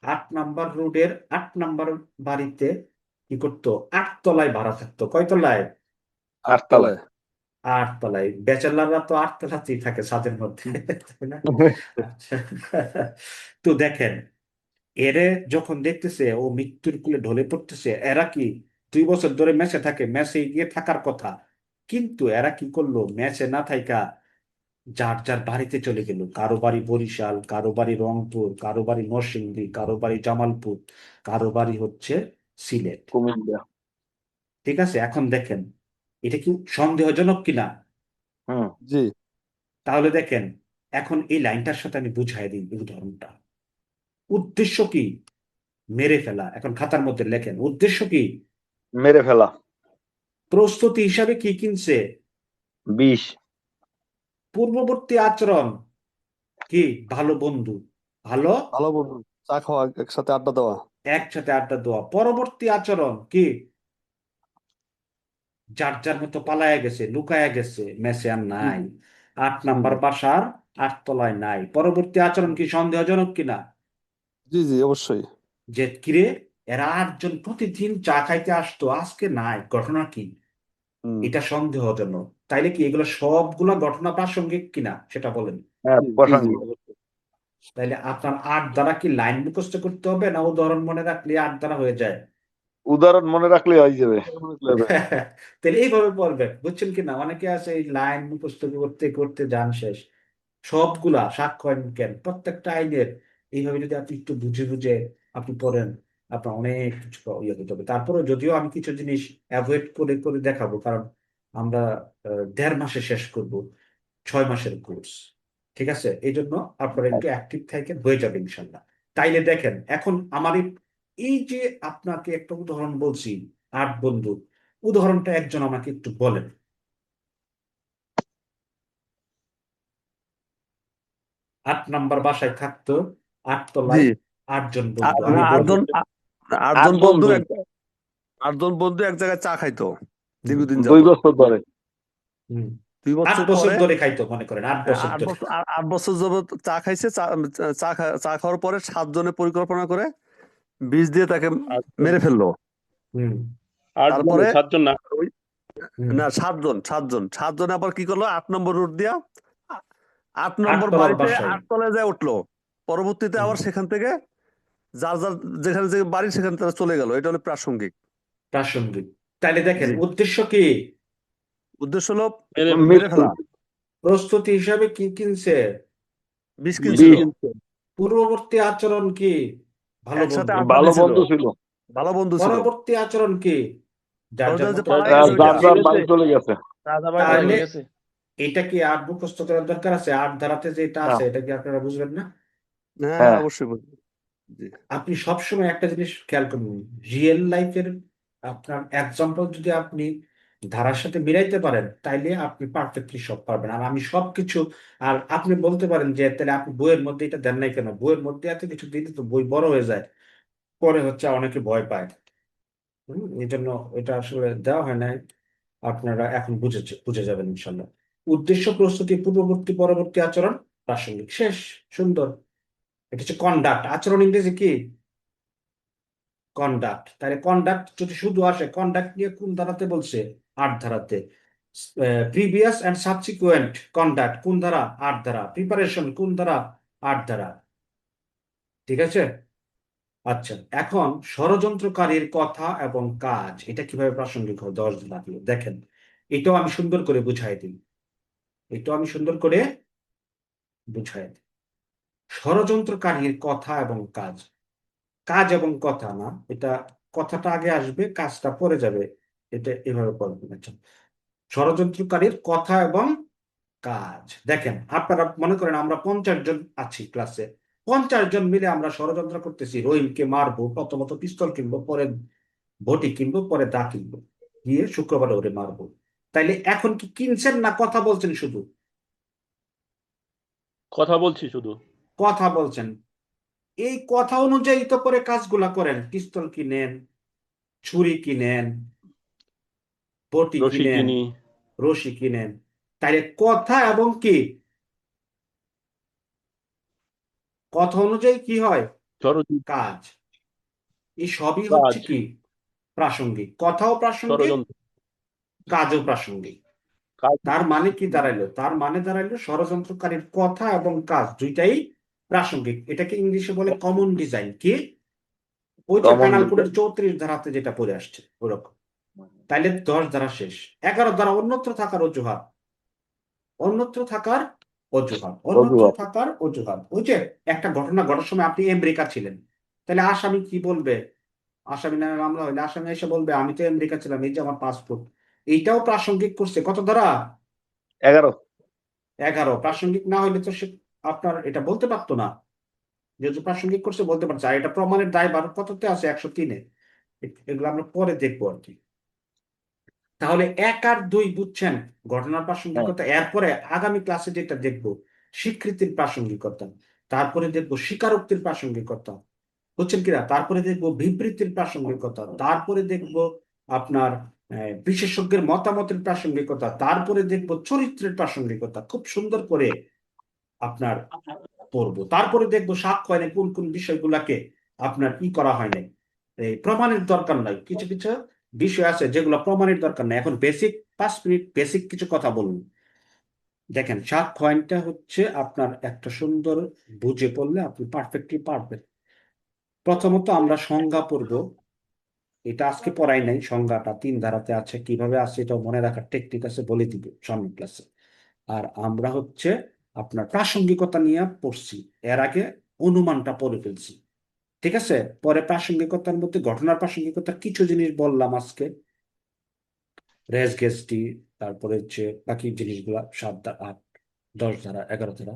8 নাম্বার রোডের 8 নাম্বার বাড়িতে কি করতো? 8 তলায় ভাড়া থাকতো। কয় তলায়? 8 তলায়। 8 তলায়। ব্যাচেলাররা তো 8 তলাতেই থাকে ছাদের মধ্যে, তাই না? আচ্ছা। তো দেখেন, এরে যখন দেখতেছে ও মৃত্যুর কুলে ঢলে পড়তেছে, এরা কি 2 বছর ধরে মেসে থাকে, মেসে গিয়ে থাকার কথা, কিন্তু এরা কি করলো? মেসে না থাইকা যার যার বাড়িতে চলে গেল। কারো বাড়ি বরিশাল, কারো বাড়ি রংপুর, কারো বাড়ি নরসিংদী, কারো বাড়ি জামালপুর, কারো বাড়ি হচ্ছে সিলেট। কুমিল্লা। ঠিক আছে? এখন দেখেন, এটা কি সন্দেহজনক কিনা? হুম। জি। তাহলে দেখেন, এখন এই লাইনটার সাথে আমি বুঝাই দিই উদাহরণটা। উদ্দেশ্য কি? মেরে ফেলা। এখন খাতার মধ্যে লেখেন, উদ্দেশ্য কি? মেরে ফেলা। প্রস্তুতি হিসাবে কি কিনছে? 20। পূর্ববর্তী আচরণ কি? ভালো বন্ধু, ভালো ভালো বন্ধু, চা খাওয়া, একসাথে আড্ডা দেওয়া। একসাথে আড্ডা দেওয়া। পরবর্তী আচরণ কি? যার যার মতো পালায়া গেছে, লুকায়া গেছে, মেসে আর নাই। 8 নাম্বার বাসার 8 তলায় নাই। পরবর্তী আচরণ কি সন্দেহজনক কিনা? জি জি, অবশ্যই। যে কিরে, এরা 8 জন প্রতিদিন চা খাইতে আসতো, আজকে নাই, ঘটনা কি? হুম। এটা সন্দেহজনক। তাইলে কি এগুলো সবগুলা ঘটনা প্রাসঙ্গিক কিনা সেটা বলেন। হ্যাঁ, জি জি, প্রসঙ্গিক। অবশ্যই। তাইলে আপনার 8 দ্বারা কি লাইন মুখস্থ করতে হবে, না উদাহরণ মনে রাখলে 8 দ্বারা হয়ে যায়? উদাহরণ মনে রাখলে হয়ে যাবে। তাহলে এইভাবে পড়বেন, বুঝছেন কিনা? অনেকে আছে এই লাইন মুখস্থ করতে করতে যান শেষ। সবগুলা সাক্ষ্য আইন জ্ঞান, প্রত্যেকটা আইনের এইভাবে যদি আপনি একটু বুঝে বুঝে আপনি পড়েন, আপনার অনেক কিছু ইয়ে হতে হবে। তারপরে যদিও আমি কিছু জিনিস অ্যাভয়েড করে করে দেখাবো, কারণ আমরা 1.5 মাসে শেষ করব 6 মাসের কোর্স। ঠিক আছে? এই জন্য আপনারা একটু অ্যাক্টিভ থাকেন, হয়ে যাবে ইনশাল্লাহ। তাইলে দেখেন, এখন আমার এই যে আপনাকে একটা উদাহরণ বলছি, 8 বন্ধু, উদাহরণটা একজন আমাকে একটু বলেন। 8 নাম্বার বাসায় থাকতো, 8 জি। তলায় 8 জন বন্ধু। না, আমি বলবো 8 জন 8 বন্ধু বন্ধু। 8 জন বন্ধু এক জায়গায় চা খাইতো দীর্ঘদিন 2 যাবত। বছর ধরে। 2 8 বছর বছর পরে, ধরে খাইতো, মনে করেন 8 বছর ধরে। 8 বছর যাবত চা খাইছে। চা খাওয়ার পরে 7 জনে পরিকল্পনা করে বিষ দিয়ে তাকে মেরে ফেললো। হুম 8 তারপরে 7 জন না। ওই, হুম না, 7 জন আবার কি করলো, 8 নম্বর রুট দিয়া 8 8 নম্বর তলার বাড়িতে বাসায়। 8 তলায় যায় উঠলো। পরবর্তীতে আবার সেখান থেকে যার যার যেখানে যে বাড়ি সেখানে তারা চলে গেল। এটা হলো প্রাসঙ্গিক। প্রাসঙ্গিক। তাইলে দেখেন, জি। উদ্দেশ্য কি? উদ্দেশ্য হলো মেরে মেরে মৃত্যু। ফেলা। প্রস্তুতি হিসাবে কি কিনছে? বিষ 20 কিনছিল। পূর্ববর্তী আচরণ কি? ভালো একসাথে বন্ধু। আড্ডা ভালো দিছিল, বন্ধু ছিল। ভালো বন্ধু ছিল। পরবর্তী আচরণ কি? যার যার যে মতো পালায় গেছে যার ওইটা। যার বাড়ি চলে গেছে। রাজা ভাই তাহলে ঠিক আছে। এটা কি 8 মুখস্থ করার দরকার আছে? 8 ধারাতে যে এটা না। আছে, এটা কি আপনারা বুঝবেন না? হ্যাঁ হ্যাঁ, হ্যাঁ। অবশ্যই বুঝবো। জি। আপনি সবসময় একটা জিনিস খেয়াল করুন, রিয়েল লাইফের আপনার এক্সাম্পল যদি আপনি ধারার সাথে মিলাইতে পারেন, তাইলে আপনি পারফেক্টলি সব পারবেন। আর আমি সবকিছু, আর আপনি বলতে পারেন যে তাহলে আপনি বইয়ের মধ্যে এটা দেন নাই কেন? বইয়ের মধ্যে এত কিছু দিলে তো বই বড় হয়ে যায়, পরে হচ্ছে অনেকে ভয় পায়। এই জন্য এটা আসলে দেওয়া হয় নাই। আপনারা এখন বুঝে যাবেন ইনশাল্লাহ। উদ্দেশ্য, প্রস্তুতি, পূর্ববর্তী, পরবর্তী আচরণ, প্রাসঙ্গিক, শেষ। সুন্দর। এটা হচ্ছে কন্ডাক্ট। আচরণ ইংরেজি কি? কন্ডাক্ট। তাহলে কন্ডাক্ট যদি শুধু আসে, কন্ডাক্ট নিয়ে কোন ধারাতে বলছে? 8 ধারাতে। প্রিভিয়াস অ্যান্ড সাবসিকুয়েন্ট কন্ডাক্ট কোন ধারা? 8 ধারা। প্রিপারেশন কোন ধারা? 8 ধারা। ঠিক আছে? আচ্ছা, এখন ষড়যন্ত্রকারীর কথা এবং কাজ, এটা কিভাবে প্রাসঙ্গিক হয় 10 ধারা দিয়ে দেখেন। এটাও আমি সুন্দর করে বুঝাই দিই। ষড়যন্ত্রকারীর কথা এবং কাজ, কাজ এবং কথা না, এটা কথাটা আগে আসবে, কাজটা পরে যাবে। এটা এভাবে বলবেন। আচ্ছা, ষড়যন্ত্রকারীর কথা এবং কাজ। দেখেন, আপনারা মনে করেন আমরা 50 জন আছি ক্লাসে, 50 জন মিলে আমরা ষড়যন্ত্র করতেছি, রহিমকে মারবো, প্রথমত পিস্তল কিনবো, পরে বটি কিনবো, পরে দা কিনবো, গিয়ে শুক্রবার ওরে মারবো। তাইলে এখন কি কিনছেন না কথা বলছেন? শুধু কথা বলছি শুধু। কথা বলছেন। এই কথা অনুযায়ী তো পরে কাজগুলা করেন, পিস্তল কিনেন, ছুরি কিনেন, বটি রশি কিনেন, কিনি, রশি কিনেন। তাইলে কথা এবং কি, কথা অনুযায়ী কি হয়? ষড়যন্ত্র, কাজ। এই সবই কাজ, হচ্ছে কি? প্রাসঙ্গিক। কথাও প্রাসঙ্গিক, ষড়যন্ত্র, কাজও প্রাসঙ্গিক। কাজ। তার মানে কি দাঁড়াইলো? তার মানে দাঁড়াইলো ষড়যন্ত্রকারীর কথা এবং কাজ দুইটাই প্রাসঙ্গিক। এটাকে ইংলিশে বলে কমন ডিজাইন। কি? ওই যে কমন পেনাল কোডের 34 ধারাতে যেটা পড়ে আসছে ওরকম। তাইলে 10 ধারা শেষ। 11 ধারা অন্যত্র থাকার অজুহাত, অন্যত্র থাকার অজুহাত, অন্যত্র অজুহাত। থাকার অজুহাত। ওই যে একটা ঘটনা ঘটার সময় আপনি আমেরিকা ছিলেন, তাহলে আসামি কি বলবে? আসামি নামে মামলা হইলে আসামি এসে বলবে আমি তো আমেরিকা ছিলাম, এই যে আমার পাসপোর্ট। এইটাও প্রাসঙ্গিক করছে। কত ধারা? 11। 11। প্রাসঙ্গিক না হইলে তো সে আপনার এটা বলতে পারতো না। যেহেতু প্রাসঙ্গিক করছে বলতে পারছে। আর এটা প্রমাণের দায়ভার কততে আছে? 103-এ। এগুলো আমরা পরে দেখবো আর কি। তাহলে 1 আর 2 বুঝছেন ঘটনার হ্যাঁ, প্রাসঙ্গিকতা। এরপরে আগামী ক্লাসে যেটা দেখবো স্বীকৃতির প্রাসঙ্গিকতা, তারপরে দেখবো স্বীকারোক্তির প্রাসঙ্গিকতা, বুঝছেন কিনা? তারপরে দেখবো বিবৃতির প্রাসঙ্গিকতা, তারপরে দেখবো আপনার বিশেষজ্ঞের মতামতের প্রাসঙ্গিকতা, তারপরে দেখবো চরিত্রের প্রাসঙ্গিকতা। খুব সুন্দর করে আপনার পড়বো। তারপরে দেখবো সাক্ষ্য আইনে কোন কোন বিষয়গুলাকে আপনার কি করা হয় নাই, এই প্রমাণের দরকার নাই। কিছু কিছু বিষয় আছে যেগুলো প্রমাণের দরকার নাই। এখন বেসিক 5 মিনিট বেসিক কিছু কথা বলুন। দেখেন, সাক্ষ্য আইনটা হচ্ছে আপনার একটা সুন্দর বুঝে পড়লে আপনি পারফেক্টলি পারবেন। প্রথমত আমরা সংজ্ঞা পড়ব। এটা আজকে পড়াই নাই, সংজ্ঞাটা 3 ধারাতে আছে। কিভাবে আছে এটা মনে রাখার টেকনিক আছে, বলে দিব সামনের ক্লাসে। আর আমরা হচ্ছে আপনার প্রাসঙ্গিকতা নিয়ে পড়ছি, এর আগে অনুমানটা পড়ে ফেলছি। ঠিক আছে? পরে প্রাসঙ্গিকতার মধ্যে ঘটনার প্রাসঙ্গিকতার কিছু জিনিস বললাম আজকে, রেস গেস্টি, তারপরে হচ্ছে বাকি জিনিসগুলা 7 ধারা, 8, 10 ধারা, 11 ধারা।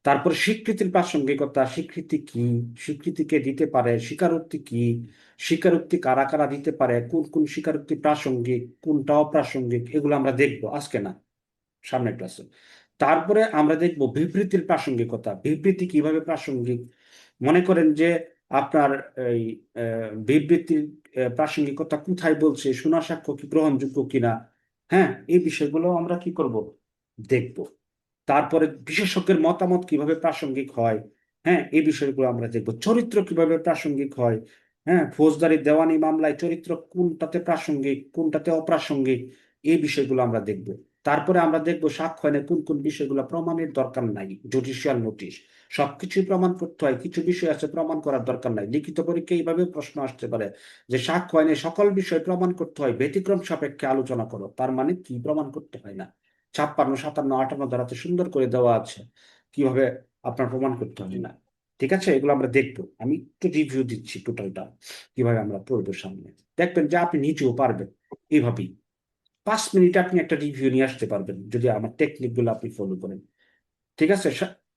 তারপরে স্বীকৃতির প্রাসঙ্গিকতা, স্বীকৃতি কি, স্বীকৃতিকে দিতে পারে, স্বীকারোক্তি কি, স্বীকারোক্তি কারা কারা দিতে পারে, কোন কোন স্বীকারোক্তি প্রাসঙ্গিক, কোনটা অপ্রাসঙ্গিক, এগুলো আমরা দেখবো আজকে না, সামনের ক্লাসে। তারপরে আমরা দেখব বিবৃতির প্রাসঙ্গিকতা। বিবৃতি কিভাবে প্রাসঙ্গিক? মনে করেন যে আপনার এই বিবৃতির প্রাসঙ্গিকতা কোথায় বলছে, শোনা সাক্ষ্য কি গ্রহণযোগ্য কিনা, হ্যাঁ, এই বিষয়গুলো আমরা কি করব? দেখব। তারপরে বিশেষজ্ঞের মতামত কিভাবে প্রাসঙ্গিক হয়, হ্যাঁ, এই বিষয়গুলো আমরা দেখব। চরিত্র কিভাবে প্রাসঙ্গিক হয়, হ্যাঁ, ফৌজদারি দেওয়ানি মামলায় চরিত্র কোনটাতে প্রাসঙ্গিক কোনটাতে অপ্রাসঙ্গিক, এই বিষয়গুলো আমরা দেখব। তারপরে আমরা দেখব সাক্ষ্য আইনে কোন কোন বিষয়গুলো প্রমাণের দরকার নাই, জুডিশিয়াল নোটিশ। সবকিছুই প্রমাণ করতে হয়, কিছু বিষয় আছে প্রমাণ করার দরকার নাই। লিখিত পরীক্ষায় এইভাবে প্রশ্ন আসতে পারে যে সাক্ষ্য আইনে সকল বিষয় প্রমাণ করতে হয়, ব্যতিক্রম সাপেক্ষে আলোচনা করো। তার মানে কি প্রমাণ করতে হয় না? 56, 57, 58 ধারাতে সুন্দর করে দেওয়া আছে কিভাবে আপনার প্রমাণ করতে হবে না। ঠিক আছে? এগুলো আমরা দেখবো। আমি একটু রিভিউ দিচ্ছি টোটালটা, কিভাবে আমরা পড়বো সামনে। দেখবেন যে আপনি নিজেও পারবেন এইভাবেই। 5 মিনিটে আপনি একটা রিভিউ নিয়ে আসতে পারবেন যদি আমার টেকনিক গুলো আপনি ফলো করেন। ঠিক আছে?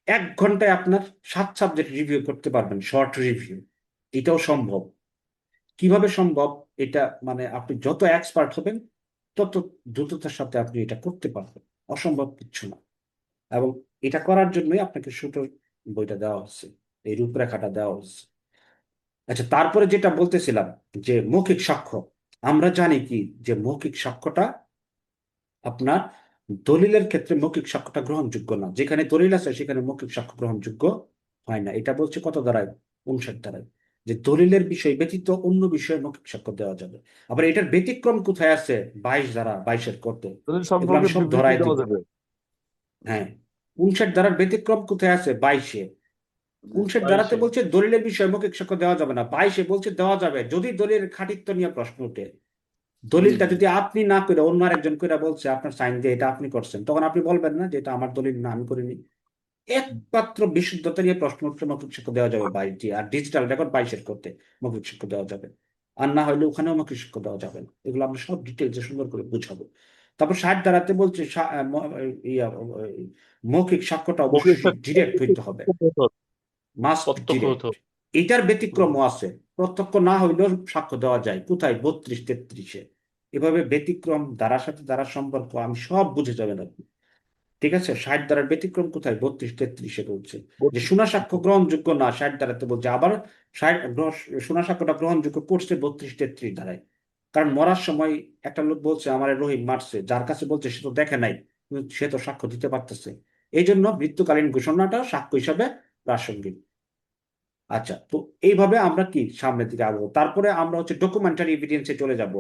1 ঘন্টায় আপনার 7 সাবজেক্ট রিভিউ করতে পারবেন, শর্ট রিভিউ। এটাও সম্ভব। কিভাবে সম্ভব? এটা মানে আপনি যত এক্সপার্ট হবেন তত দ্রুততার সাথে আপনি এটা করতে পারবেন। অসম্ভব কিছু না। এবং এটা করার জন্যই আপনাকে ছোট বইটা দেওয়া হচ্ছে, এই রূপরেখাটা দেওয়া হচ্ছে। আচ্ছা, তারপরে যেটা বলতেছিলাম যে মৌখিক সাক্ষ্য। আমরা জানি কি যে মৌখিক সাক্ষ্যটা আপনার দলিলের ক্ষেত্রে মৌখিক সাক্ষ্যটা গ্রহণযোগ্য না। যেখানে দলিল আছে সেখানে মৌখিক সাক্ষ্য গ্রহণযোগ্য হয় না। এটা বলছে কত ধারায়? 59 ধারায়, যে দলিলের বিষয় ব্যতীত অন্য বিষয়ে মৌখিক সাক্ষ্য দেওয়া যাবে। আবার এটার ব্যতিক্রম কোথায় আছে? 22 ধারা, 22-এর করতে। দলিল এগুলো আমি সম্পর্কে সব বিবৃতি ধরায় দেওয়া দিব। যাবে। হ্যাঁ, 59 ধারার ব্যতিক্রম কোথায় আছে? 22-এ। 59 ধারাতে 22-এ। বলছে দলিলের বিষয়ে মৌখিক সাক্ষ্য দেওয়া যাবে না। 22-এ বলছে দেওয়া যাবে যদি দলিলের খাঁটিত্ব নিয়ে প্রশ্ন ওঠে। দলিলটা যদি আপনি না করে অন্য আরেকজন করে বলছে, আপনার সাইন দিয়ে এটা আপনি করছেন, তখন আপনি বলবেন না যে এটা আমার দলিল না, আমি করিনি। একমাত্র বিশুদ্ধতা নিয়ে প্রশ্ন উঠলে মৌখিক সাক্ষ্য দেওয়া যাবে 22টি। আর ডিজিটাল রেকর্ড 22-এর করতে মৌখিক সাক্ষ্য দেওয়া যাবে। আর না হলে ওখানেও মৌখিক সাক্ষ্য দেওয়া যাবে না। এগুলো আমরা সব ডিটেলসে সুন্দর করে বুঝাবো। তারপর 60 ধারাতে বলছে মৌখিক সাক্ষ্যটা অবশ্যই ডিরেক্ট হইতে হবে, মাস্ট প্রত্যক্ষ ডিরেক্ট। হতে হবে। এটার ব্যতিক্রমও আছে, প্রত্যক্ষ না হইলেও সাক্ষ্য দেওয়া যায়। কোথায়? 32, 33-এ। এভাবে ব্যতিক্রম, দ্বারার সাথে দ্বারার সম্পর্ক আমি সব বুঝে যাবেন আপনি। ঠিক আছে? 60 ধারার ব্যতিক্রম কোথায়? 32, 33-এ বলছে যে শোনা সাক্ষ্য গ্রহণযোগ্য না। 60 ধারাতে বলছে আবার শোনা সাক্ষ্যটা গ্রহণযোগ্য করছে 32, 33 ধারায়। কারণ মরার সময় একটা লোক বলছে আমার রহিম মারছে, যার কাছে বলছে সে তো দেখে নাই, কিন্তু সে তো সাক্ষ্য দিতে পারতেছে। এই জন্য মৃত্যুকালীন ঘোষণাটা সাক্ষ্য হিসাবে প্রাসঙ্গিক। আচ্ছা, তো এইভাবে আমরা কি সামনের দিকে আগাবো। তারপরে আমরা হচ্ছে ডকুমেন্টারি এভিডেন্সে চলে যাব।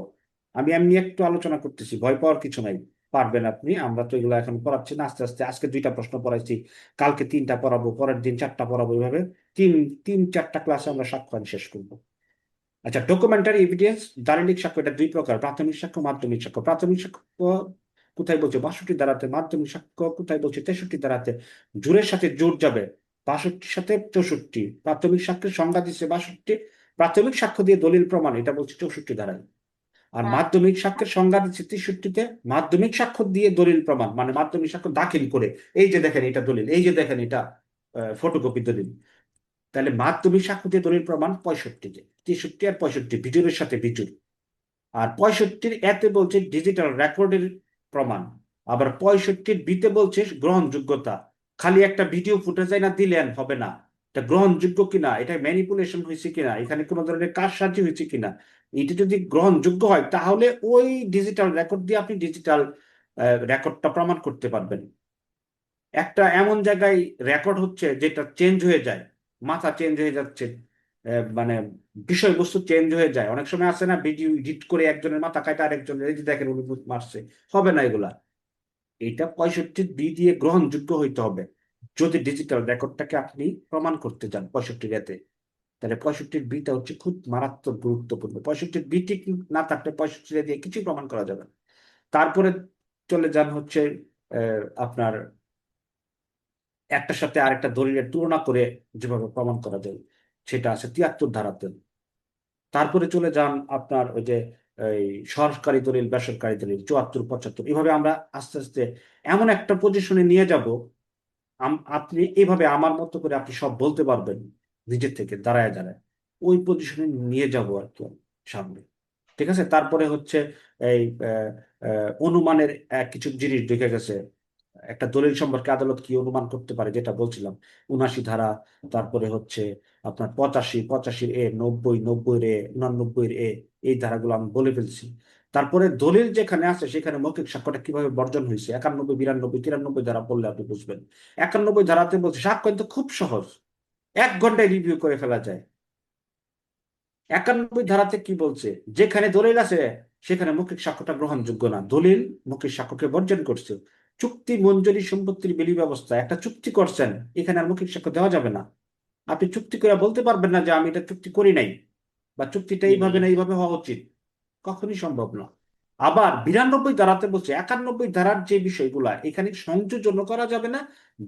আমি এমনি একটু আলোচনা করতেছি, ভয় পাওয়ার কিছু নাই, পারবেন আপনি। আমরা তো এগুলো এখন পড়াচ্ছি না, আস্তে আস্তে আজকে 2টা প্রশ্ন পড়াইছি, কালকে 3টা পড়াবো, পরের দিন 4টা পড়াবো, এইভাবে তিন 3-4টা ক্লাসে আমরা সাক্ষ্য আইন শেষ করবো। আচ্ছা, ডকুমেন্টারি এভিডেন্স, দালিলিক সাক্ষ্য, এটা 2 প্রকার, প্রাথমিক সাক্ষ্য, মাধ্যমিক সাক্ষ্য। প্রাথমিক সাক্ষ্য কোথায় বলছে 62 ধারাতে, মাধ্যমিক সাক্ষ্য কোথায় বলছে 63 ধারাতে। জোরের সাথে জোর যাবে 62 সাথে 64। প্রাথমিক সাক্ষ্যের সংজ্ঞা দিচ্ছে 62, প্রাথমিক সাক্ষ্য দিয়ে দলিল প্রমাণ এটা বলছে 64 ধারায়। আর মাধ্যমিক সাক্ষ্যের সংজ্ঞা দিচ্ছে 63-তে, মাধ্যমিক সাক্ষ্য দিয়ে দলিল প্রমাণ মানে মাধ্যমিক সাক্ষ্য দাখিল করে, এই যে দেখেন এটা দলিল, এই যে দেখেন এটা ফটোকপি দলিল। তাহলে মাধ্যমিক সাক্ষ্য দিয়ে দলিল প্রমাণ 65-তে, 63 আর 65 ভিজুরের সাথে ভিজুর। আর 65 এতে বলছে ডিজিটাল রেকর্ডের প্রমাণ। আবার 65 বিতে বলছে গ্রহণযোগ্যতা, খালি একটা ভিডিও ফুটেজ না দিলেন হবে না, এটা গ্রহণযোগ্য কিনা, এটা ম্যানিপুলেশন হয়েছে কিনা, এখানে কোনো ধরনের কারসাজি হয়েছে কিনা। এটা যদি গ্রহণযোগ্য হয় তাহলে ওই ডিজিটাল রেকর্ড দিয়ে আপনি ডিজিটাল রেকর্ডটা প্রমাণ করতে পারবেন। একটা এমন জায়গায় রেকর্ড হচ্ছে যেটা চেঞ্জ হয়ে যায়, মাথা চেঞ্জ হয়ে যাচ্ছে, মানে বিষয়বস্তু চেঞ্জ হয়ে যায়, অনেক সময় আছে না ভিডিও এডিট করে একজনের মাথা কাটা আরেকজনের, এই যে দেখেন উনি মারছে, হবে না এগুলা। এটা 65 দিয়ে গ্রহণযোগ্য হইতে হবে যদি ডিজিটাল রেকর্ডটাকে আপনি প্রমাণ করতে যান 65 তাহলে 65 বিটা হচ্ছে খুব মারাত্মক গুরুত্বপূর্ণ। 65 ঠিক না থাকলে 65 দিয়ে কিছুই প্রমাণ করা যাবে না। তারপরে চলে যান হচ্ছে আপনার একটার সাথে আরেকটা দলিলের তুলনা করে যেভাবে প্রমাণ করা যায়, সেটা আছে 73 ধারাতে। তারপরে চলে যান আপনার ওই যে এই সরকারি দলিল, বেসরকারি দলিল 74-75। এভাবে আমরা আস্তে আস্তে এমন একটা পজিশনে নিয়ে যাব, আপনি এইভাবে আমার মতো করে আপনি সব বলতে পারবেন নিজের থেকে দাঁড়ায় দাঁড়ায়, ওই পজিশনে নিয়ে যাব আর কি সামনে। ঠিক আছে, তারপরে হচ্ছে এই অনুমানের কিছু জিনিস দেখে গেছে, একটা দলিল সম্পর্কে আদালত কি অনুমান করতে পারে যেটা বলছিলাম 79 ধারা। তারপরে হচ্ছে আপনার 85-85 90-90 89 এই ধারাগুলো আমি বলে ফেলছি। তারপরে দলিল যেখানে আছে সেখানে মৌখিক সাক্ষ্যটা কিভাবে বর্জন হয়েছে 91-92-93 ধারা পড়লে আপনি বুঝবেন। 91 ধারাতে বলছে সাক্ষ্য কিন্তু খুব সহজ, 1 ঘন্টায় রিভিউ করে ফেলা যায়। 91 ধারাতে কি বলছে, যেখানে দলিল আছে সেখানে মৌখিক সাক্ষ্যটা গ্রহণযোগ্য না, দলিল মৌখিক সাক্ষ্যকে বর্জন করছে। চুক্তি মঞ্জুরি সম্পত্তির বিলি ব্যবস্থা, একটা চুক্তি করছেন, এখানে আর মৌখিক সাক্ষ্য দেওয়া যাবে না। আপনি চুক্তি করে বলতে পারবেন না যে আমি এটা চুক্তি করি নাই, বা চুক্তিটা এইভাবে না এইভাবে হওয়া উচিত, কখনই সম্ভব না। আবার 92 ধারাতে বলছে 91 ধারার যে বিষয়গুলা এখানে সংযোজন করা যাবে না,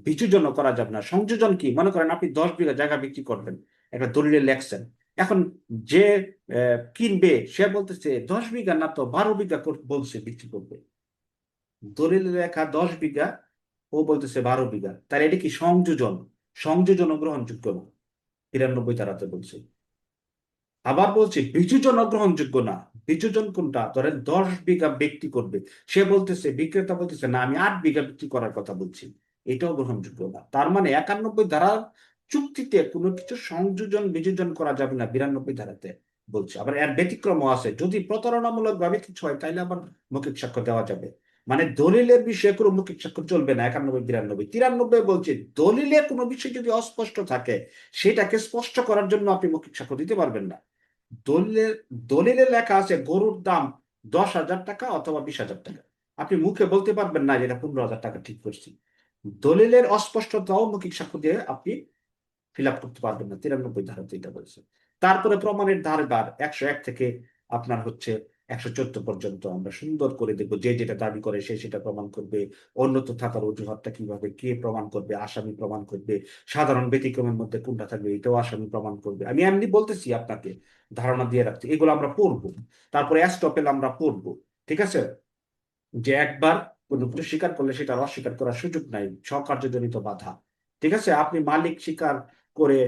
বিচুজন করা যাবে না। সংযোজন কি, মনে করেন আপনি 10 বিঘা জায়গা বিক্রি করবেন, একটা দলিলে লেখছেন, এখন যে কিনবে সে বলতেছে 10 বিঘা না তো 12 বিঘা বলছে বিক্রি করবে, দলিলে লেখা 10 বিঘা, ও বলতেছে 12 বিঘা, তাহলে এটা কি সংযোজন? সংযোজন গ্রহণযোগ্য না, 93 ধারাতে বলছে। আবার বলছে বিচুজন গ্রহণযোগ্য না। বিচুজন কোনটা, ধরেন 10 বিঘা ব্যক্তি করবে, সে বলতেছে, বিক্রেতা বলতেছে না আমি 8 বিঘা বিক্রি করার কথা বলছি, এটাও গ্রহণযোগ্য না। তার মানে 91 ধারার চুক্তিতে কোনো কিছু সংযোজন বিযোজন করা যাবে না 92 ধারাতে বলছে। আবার এর ব্যতিক্রমও আছে, যদি প্রতারণামূলক ভাবে কিছু হয় তাহলে আবার মৌখিক সাক্ষ্য দেওয়া যাবে। মানে দলিলের বিষয়ে কোনো মৌখিক সাক্ষ্য চলবে না 91-92। 93 বলছে দলিলে কোনো বিষয় যদি অস্পষ্ট থাকে সেটাকে স্পষ্ট করার জন্য আপনি মৌখিক সাক্ষ্য দিতে পারবেন না। দলিলে দলিলে লেখা আছে গরুর দাম 10,000 টাকা অথবা 20,000 টাকা, আপনি মুখে বলতে পারবেন না যেটা 15,000 টাকা ঠিক করছি। দলিলের অস্পষ্টতাও মৌখিক সাক্ষ্য দিয়ে আপনি ফিল আপ করতে পারবেন না, 93 ধারাতে এটা বলছে। তারপরে প্রমাণের ধারবার 101 থেকে আপনার হচ্ছে 114 পর্যন্ত আমরা সুন্দর করে দেখবো, যে যেটা দাবি করে সে সেটা প্রমাণ করবে, অন্যত্র থাকার অজুহাতটা কিভাবে কে প্রমাণ করবে, আসামি প্রমাণ করবে, সাধারণ ব্যতিক্রমের মধ্যে কোনটা থাকবে এটাও আসামি প্রমাণ করবে। আমি এমনি বলতেছি আপনাকে, ধারণা দিয়ে রাখছি, এগুলো আমরা পড়বো। তারপরে এস্টপেল আমরা পড়বো, ঠিক আছে, যে একবার কোনো কিছু স্বীকার করলে সেটা অস্বীকার করার সুযোগ নাই, স্বকার্যজনিত বাধা। ঠিক আছে, আপনি মালিক স্বীকার করে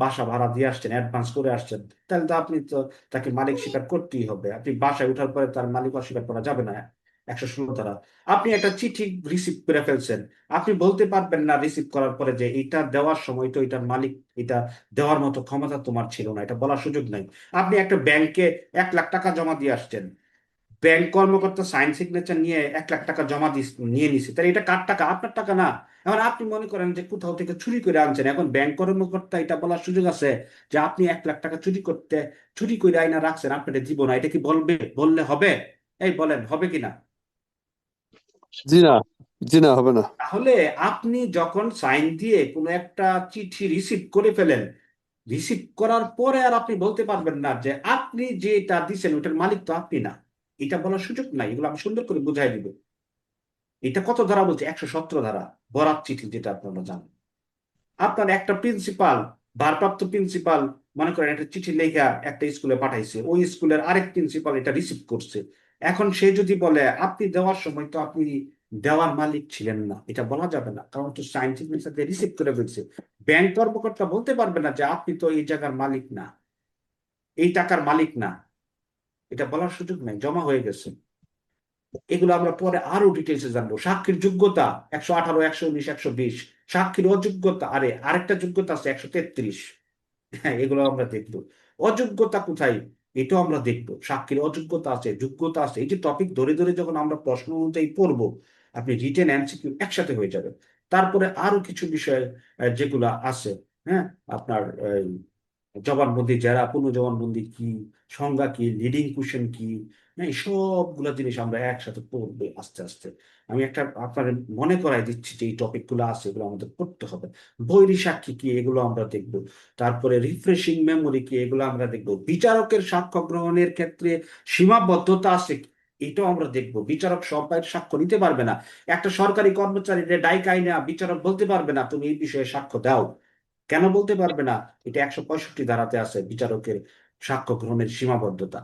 বাসা ভাড়া দিয়ে আসছেন, অ্যাডভান্স করে আসছেন, তাহলে তো আপনি তো তাকে মালিক স্বীকার করতেই হবে। আপনি বাসায় উঠার পরে তার মালিক অস্বীকার করা যাবে না। 116 ধারা। আপনি একটা চিঠি রিসিভ করে ফেলছেন, আপনি বলতে পারবেন না রিসিভ করার পরে যে এটা দেওয়ার সময় তো এটার মালিক, এটা দেওয়ার মতো ক্ষমতা তোমার ছিল না, এটা বলার সুযোগ নাই। আপনি একটা ব্যাংকে 1 লাখ টাকা জমা দিয়ে আসছেন, ব্যাংক কর্মকর্তা সাইন সিগনেচার নিয়ে 1 লাখ টাকা জমা নিয়ে নিছে, তাহলে এটা কার টাকা? আপনার টাকা না। এখন আপনি মনে করেন যে কোথাও থেকে চুরি করে আনছেন, এখন ব্যাংক কর্মকর্তা এটা বলার সুযোগ আছে যে আপনি 1 লাখ টাকা চুরি করে আইনা রাখছেন, আপনার দিব না? এটা কি বললে হবে? এই বলেন, হবে কিনা? জি না, জি না, হবে না। তাহলে আপনি যখন সাইন দিয়ে কোনো একটা চিঠি রিসিভ করে ফেলেন, রিসিভ করার পরে আর আপনি বলতে পারবেন না যে আপনি যেটা দিচ্ছেন ওটার মালিক তো আপনি না, এটা বলার সুযোগ নাই। এগুলো আমি সুন্দর করে বুঝাই দিব। এটা কত ধারা বলছে? 117 ধারা, বরাত চিঠি, যেটা আপনারা জানেন। আপনার একটা প্রিন্সিপাল, ভারপ্রাপ্ত প্রিন্সিপাল, মনে করেন একটা চিঠি লেখা একটা স্কুলে পাঠাইছে, ওই স্কুলের আরেক প্রিন্সিপাল এটা রিসিভ করছে। এখন সে যদি বলে আপনি দেওয়ার সময় তো আপনি দেওয়ার মালিক ছিলেন না, এটা বলা যাবে না, কারণ তো সাইন সিগনেচার দিয়ে রিসিভ করে ফেলছে। ব্যাংক কর্মকর্তা বলতে পারবে না যে আপনি তো এই জায়গার মালিক না, এই টাকার মালিক না, এটা বলার সুযোগ নাই, জমা হয়ে গেছে। এগুলো আমরা পরে আরো ডিটেলসে জানবো। সাক্ষীর যোগ্যতা 118, 119, 120। সাক্ষীর অযোগ্যতা, আরেকটা যোগ্যতা আছে 133। হ্যাঁ, এগুলো আমরা দেখবো। অযোগ্যতা কোথায়, এটাও আমরা দেখবো। সাক্ষীর অযোগ্যতা আছে, যোগ্যতা আছে, এই যে টপিক ধরে ধরে যখন আমরা প্রশ্ন অনুযায়ী পড়বো, আপনি রিটেন এমসিকিউ একসাথে হয়ে যাবে। তারপরে আরো কিছু বিষয় যেগুলো আছে, হ্যাঁ, আপনার জবানবন্দি, যারা পুনঃজবানবন্দি কি, সংজ্ঞা কি, লিডিং কুশন কি, হ্যাঁ, সবগুলো জিনিস আমরা একসাথে পড়বো আস্তে আস্তে। আমি একটা আপনার মনে করাই দিচ্ছি যে এই টপিক গুলো আছে, এগুলো আমাদের পড়তে হবে। বৈরী সাক্ষী কি, এগুলো আমরা দেখবো। তারপরে রিফ্রেশিং মেমোরি কি, এগুলো আমরা দেখবো। বিচারকের সাক্ষ্য গ্রহণের ক্ষেত্রে সীমাবদ্ধতা আছে কি, এটাও আমরা দেখবো। বিচারক সবাই সাক্ষ্য নিতে পারবে না। একটা সরকারি কর্মচারী ডাইকাই না, বিচারক বলতে পারবে না তুমি এই বিষয়ে সাক্ষ্য দাও। কেন বলতে পারবে না? এটা 165 ধারাতে আছে, বিচারকের সাক্ষ্য গ্রহণের সীমাবদ্ধতা।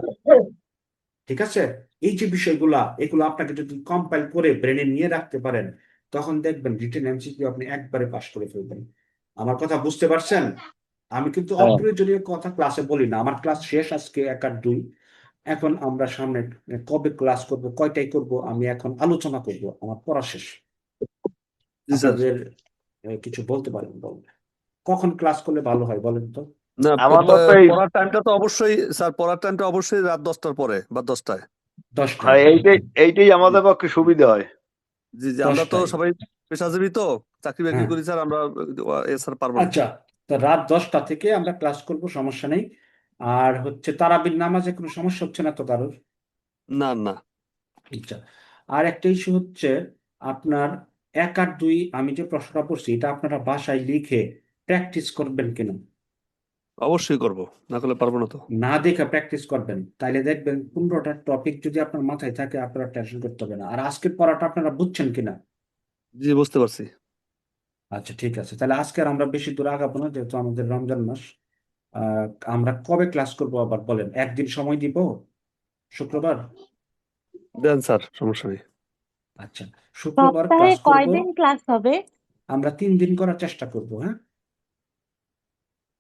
ঠিক আছে? এই যে বিষয়গুলা, এগুলো আপনাকে যদি কম্পাইল করে ব্রেনে নিয়ে রাখতে পারেন, তখন দেখবেন রিটেন এমসিকিউ আপনি একবারে পাশ করে ফেলবেন। আমার কথা বুঝতে পারছেন? আমি কিন্তু হ্যাঁ। অপ্রয়োজনীয় কথা ক্লাসে বলি না। আমার ক্লাস শেষ আজকে 1 আর 2। এখন আমরা সামনে কবে ক্লাস করব, কয়টায় করব, আমি এখন আলোচনা করব। আমার পড়া শেষ। জি স্যার। আপনাদের কিছু বলতে পারেন, বলবেন। কখন ক্লাস করলে ভালো হয় বলেন তো? না, আমাদের তো এই পড়ার টাইমটা তো অবশ্যই স্যার, পড়ার টাইমটা অবশ্যই রাত 10টার পরে বা 10টায়। 10টায়। হ্যাঁ, এইটাই আমাদের পক্ষে সুবিধা হয়। জি জি, আমরা তো 10টায়। সবাই পেশাজীবী, তো চাকরি বাকরি হ্যাঁ, করি স্যার, আমরা স্যার পারবো না। আচ্ছা, তো রাত 10টা থেকে আমরা ক্লাস করব, সমস্যা নেই। আর হচ্ছে তারাবির নামাজে কোনো সমস্যা হচ্ছে না তো কারোর? না না, আচ্ছা। আর একটা ইস্যু হচ্ছে আপনার 1 আর 2, আমি যে প্রশ্নটা পড়ছি এটা আপনারা বাসায় লিখে প্র্যাকটিস করবেন কিনা? অবশ্যই করব, না করলে পারবো না তো। না দেখে প্র্যাকটিস করবেন, তাইলে দেখবেন 15টা টপিক যদি আপনার মাথায় থাকে, আপনারা টেনশন করতে হবে না। আর আজকের পড়াটা আপনারা বুঝছেন কিনা? জি, বুঝতে পারছি। আচ্ছা, ঠিক আছে, তাহলে আজকে আর আমরা বেশি দূর আগাবো না, যেহেতু আমাদের রমজান মাস। আহ, আমরা কবে ক্লাস করব আবার বলেন? একদিন সময় দিব, শুক্রবার। দেন স্যার, সমস্যা নেই। আচ্ছা, শুক্রবার সপ্তাহে ক্লাস করব। কয়দিন ক্লাস হবে? আমরা 3 দিন করার চেষ্টা করব, হ্যাঁ?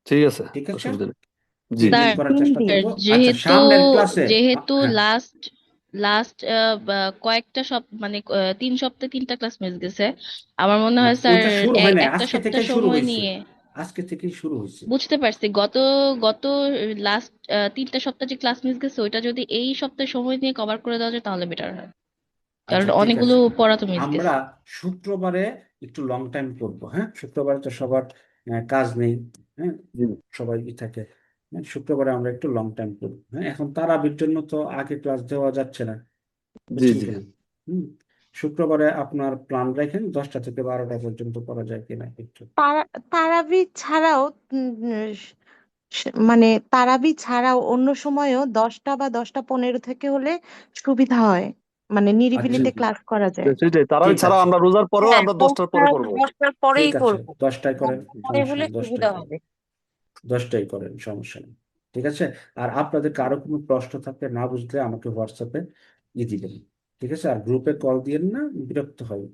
ঠিক আছে, ঠিক আছে, অসুবিধা নেই। জি 3 দিন স্যার, করার চেষ্টা করব। আচ্ছা, যেহেতু সামনের ক্লাসে যেহেতু হ্যাঁ, লাস্ট লাস্ট কয়েকটা মানে 3 সপ্তাহে 3টা ক্লাস মিস গেছে। আমার মনে না, হয় স্যার ওইটা শুরু হয় নাই, একটা আজকে সপ্তাহ থেকেই শুরু সময় হয়েছে। নিয়ে। আজকে থেকেই শুরু হয়েছে। বুঝতে পারছি, গত গত লাস্ট 3টা সপ্তাহ যে ক্লাস মিস গেছে ওইটা যদি এই সপ্তাহে সময় নিয়ে কভার করে দেওয়া যায় তাহলে বেটার হয়, কারণ আচ্ছা, ঠিক অনেকগুলো আছে, পড়া তো মিস আমরা গেছে। শুক্রবারে একটু লং টাইম করব, হ্যাঁ? শুক্রবারে তো সবার কাজ নেই, হ্যাঁ, জি সবাই থাকে। হ্যাঁ, শুক্রবারে আমরা একটু লং টাইম করব। হ্যাঁ, এখন তারাবির জন্য তো আগে ক্লাস দেওয়া যাচ্ছে না, জি বুঝছেন জি। কিনা? হুম, শুক্রবারে আপনার প্ল্যান রাখেন 10টা থেকে 12টা পর্যন্ত করা যায় কিনা একটু। তারাবি ছাড়াও মানে তারাবি ছাড়াও অন্য সময়ও 10টা বা 10টা 15 থেকে হলে সুবিধা হয়, মানে আচ্ছা, নিরিবিলিতে ক্লাস করা যায়। সেটাই, তারাবি ঠিক ছাড়া আছে, আমরা রোজার পরেও হ্যাঁ, আমরা 10টার পরে করবো। 10টার পরেই ঠিক আছে, করবো, 10টায় করেন, 10টার পরে সমস্যা হলে নেই, 10টায় সুবিধা করেন, হবে। 10টাই করেন, সমস্যা নেই। ঠিক আছে। আর আপনাদের কারো কোনো প্রশ্ন থাকলে, না বুঝলে আমাকে হোয়াটসঅ্যাপে দিবেন। ঠিক আছে, আর গ্রুপে কল দিয়েন না, বিরক্ত হয়।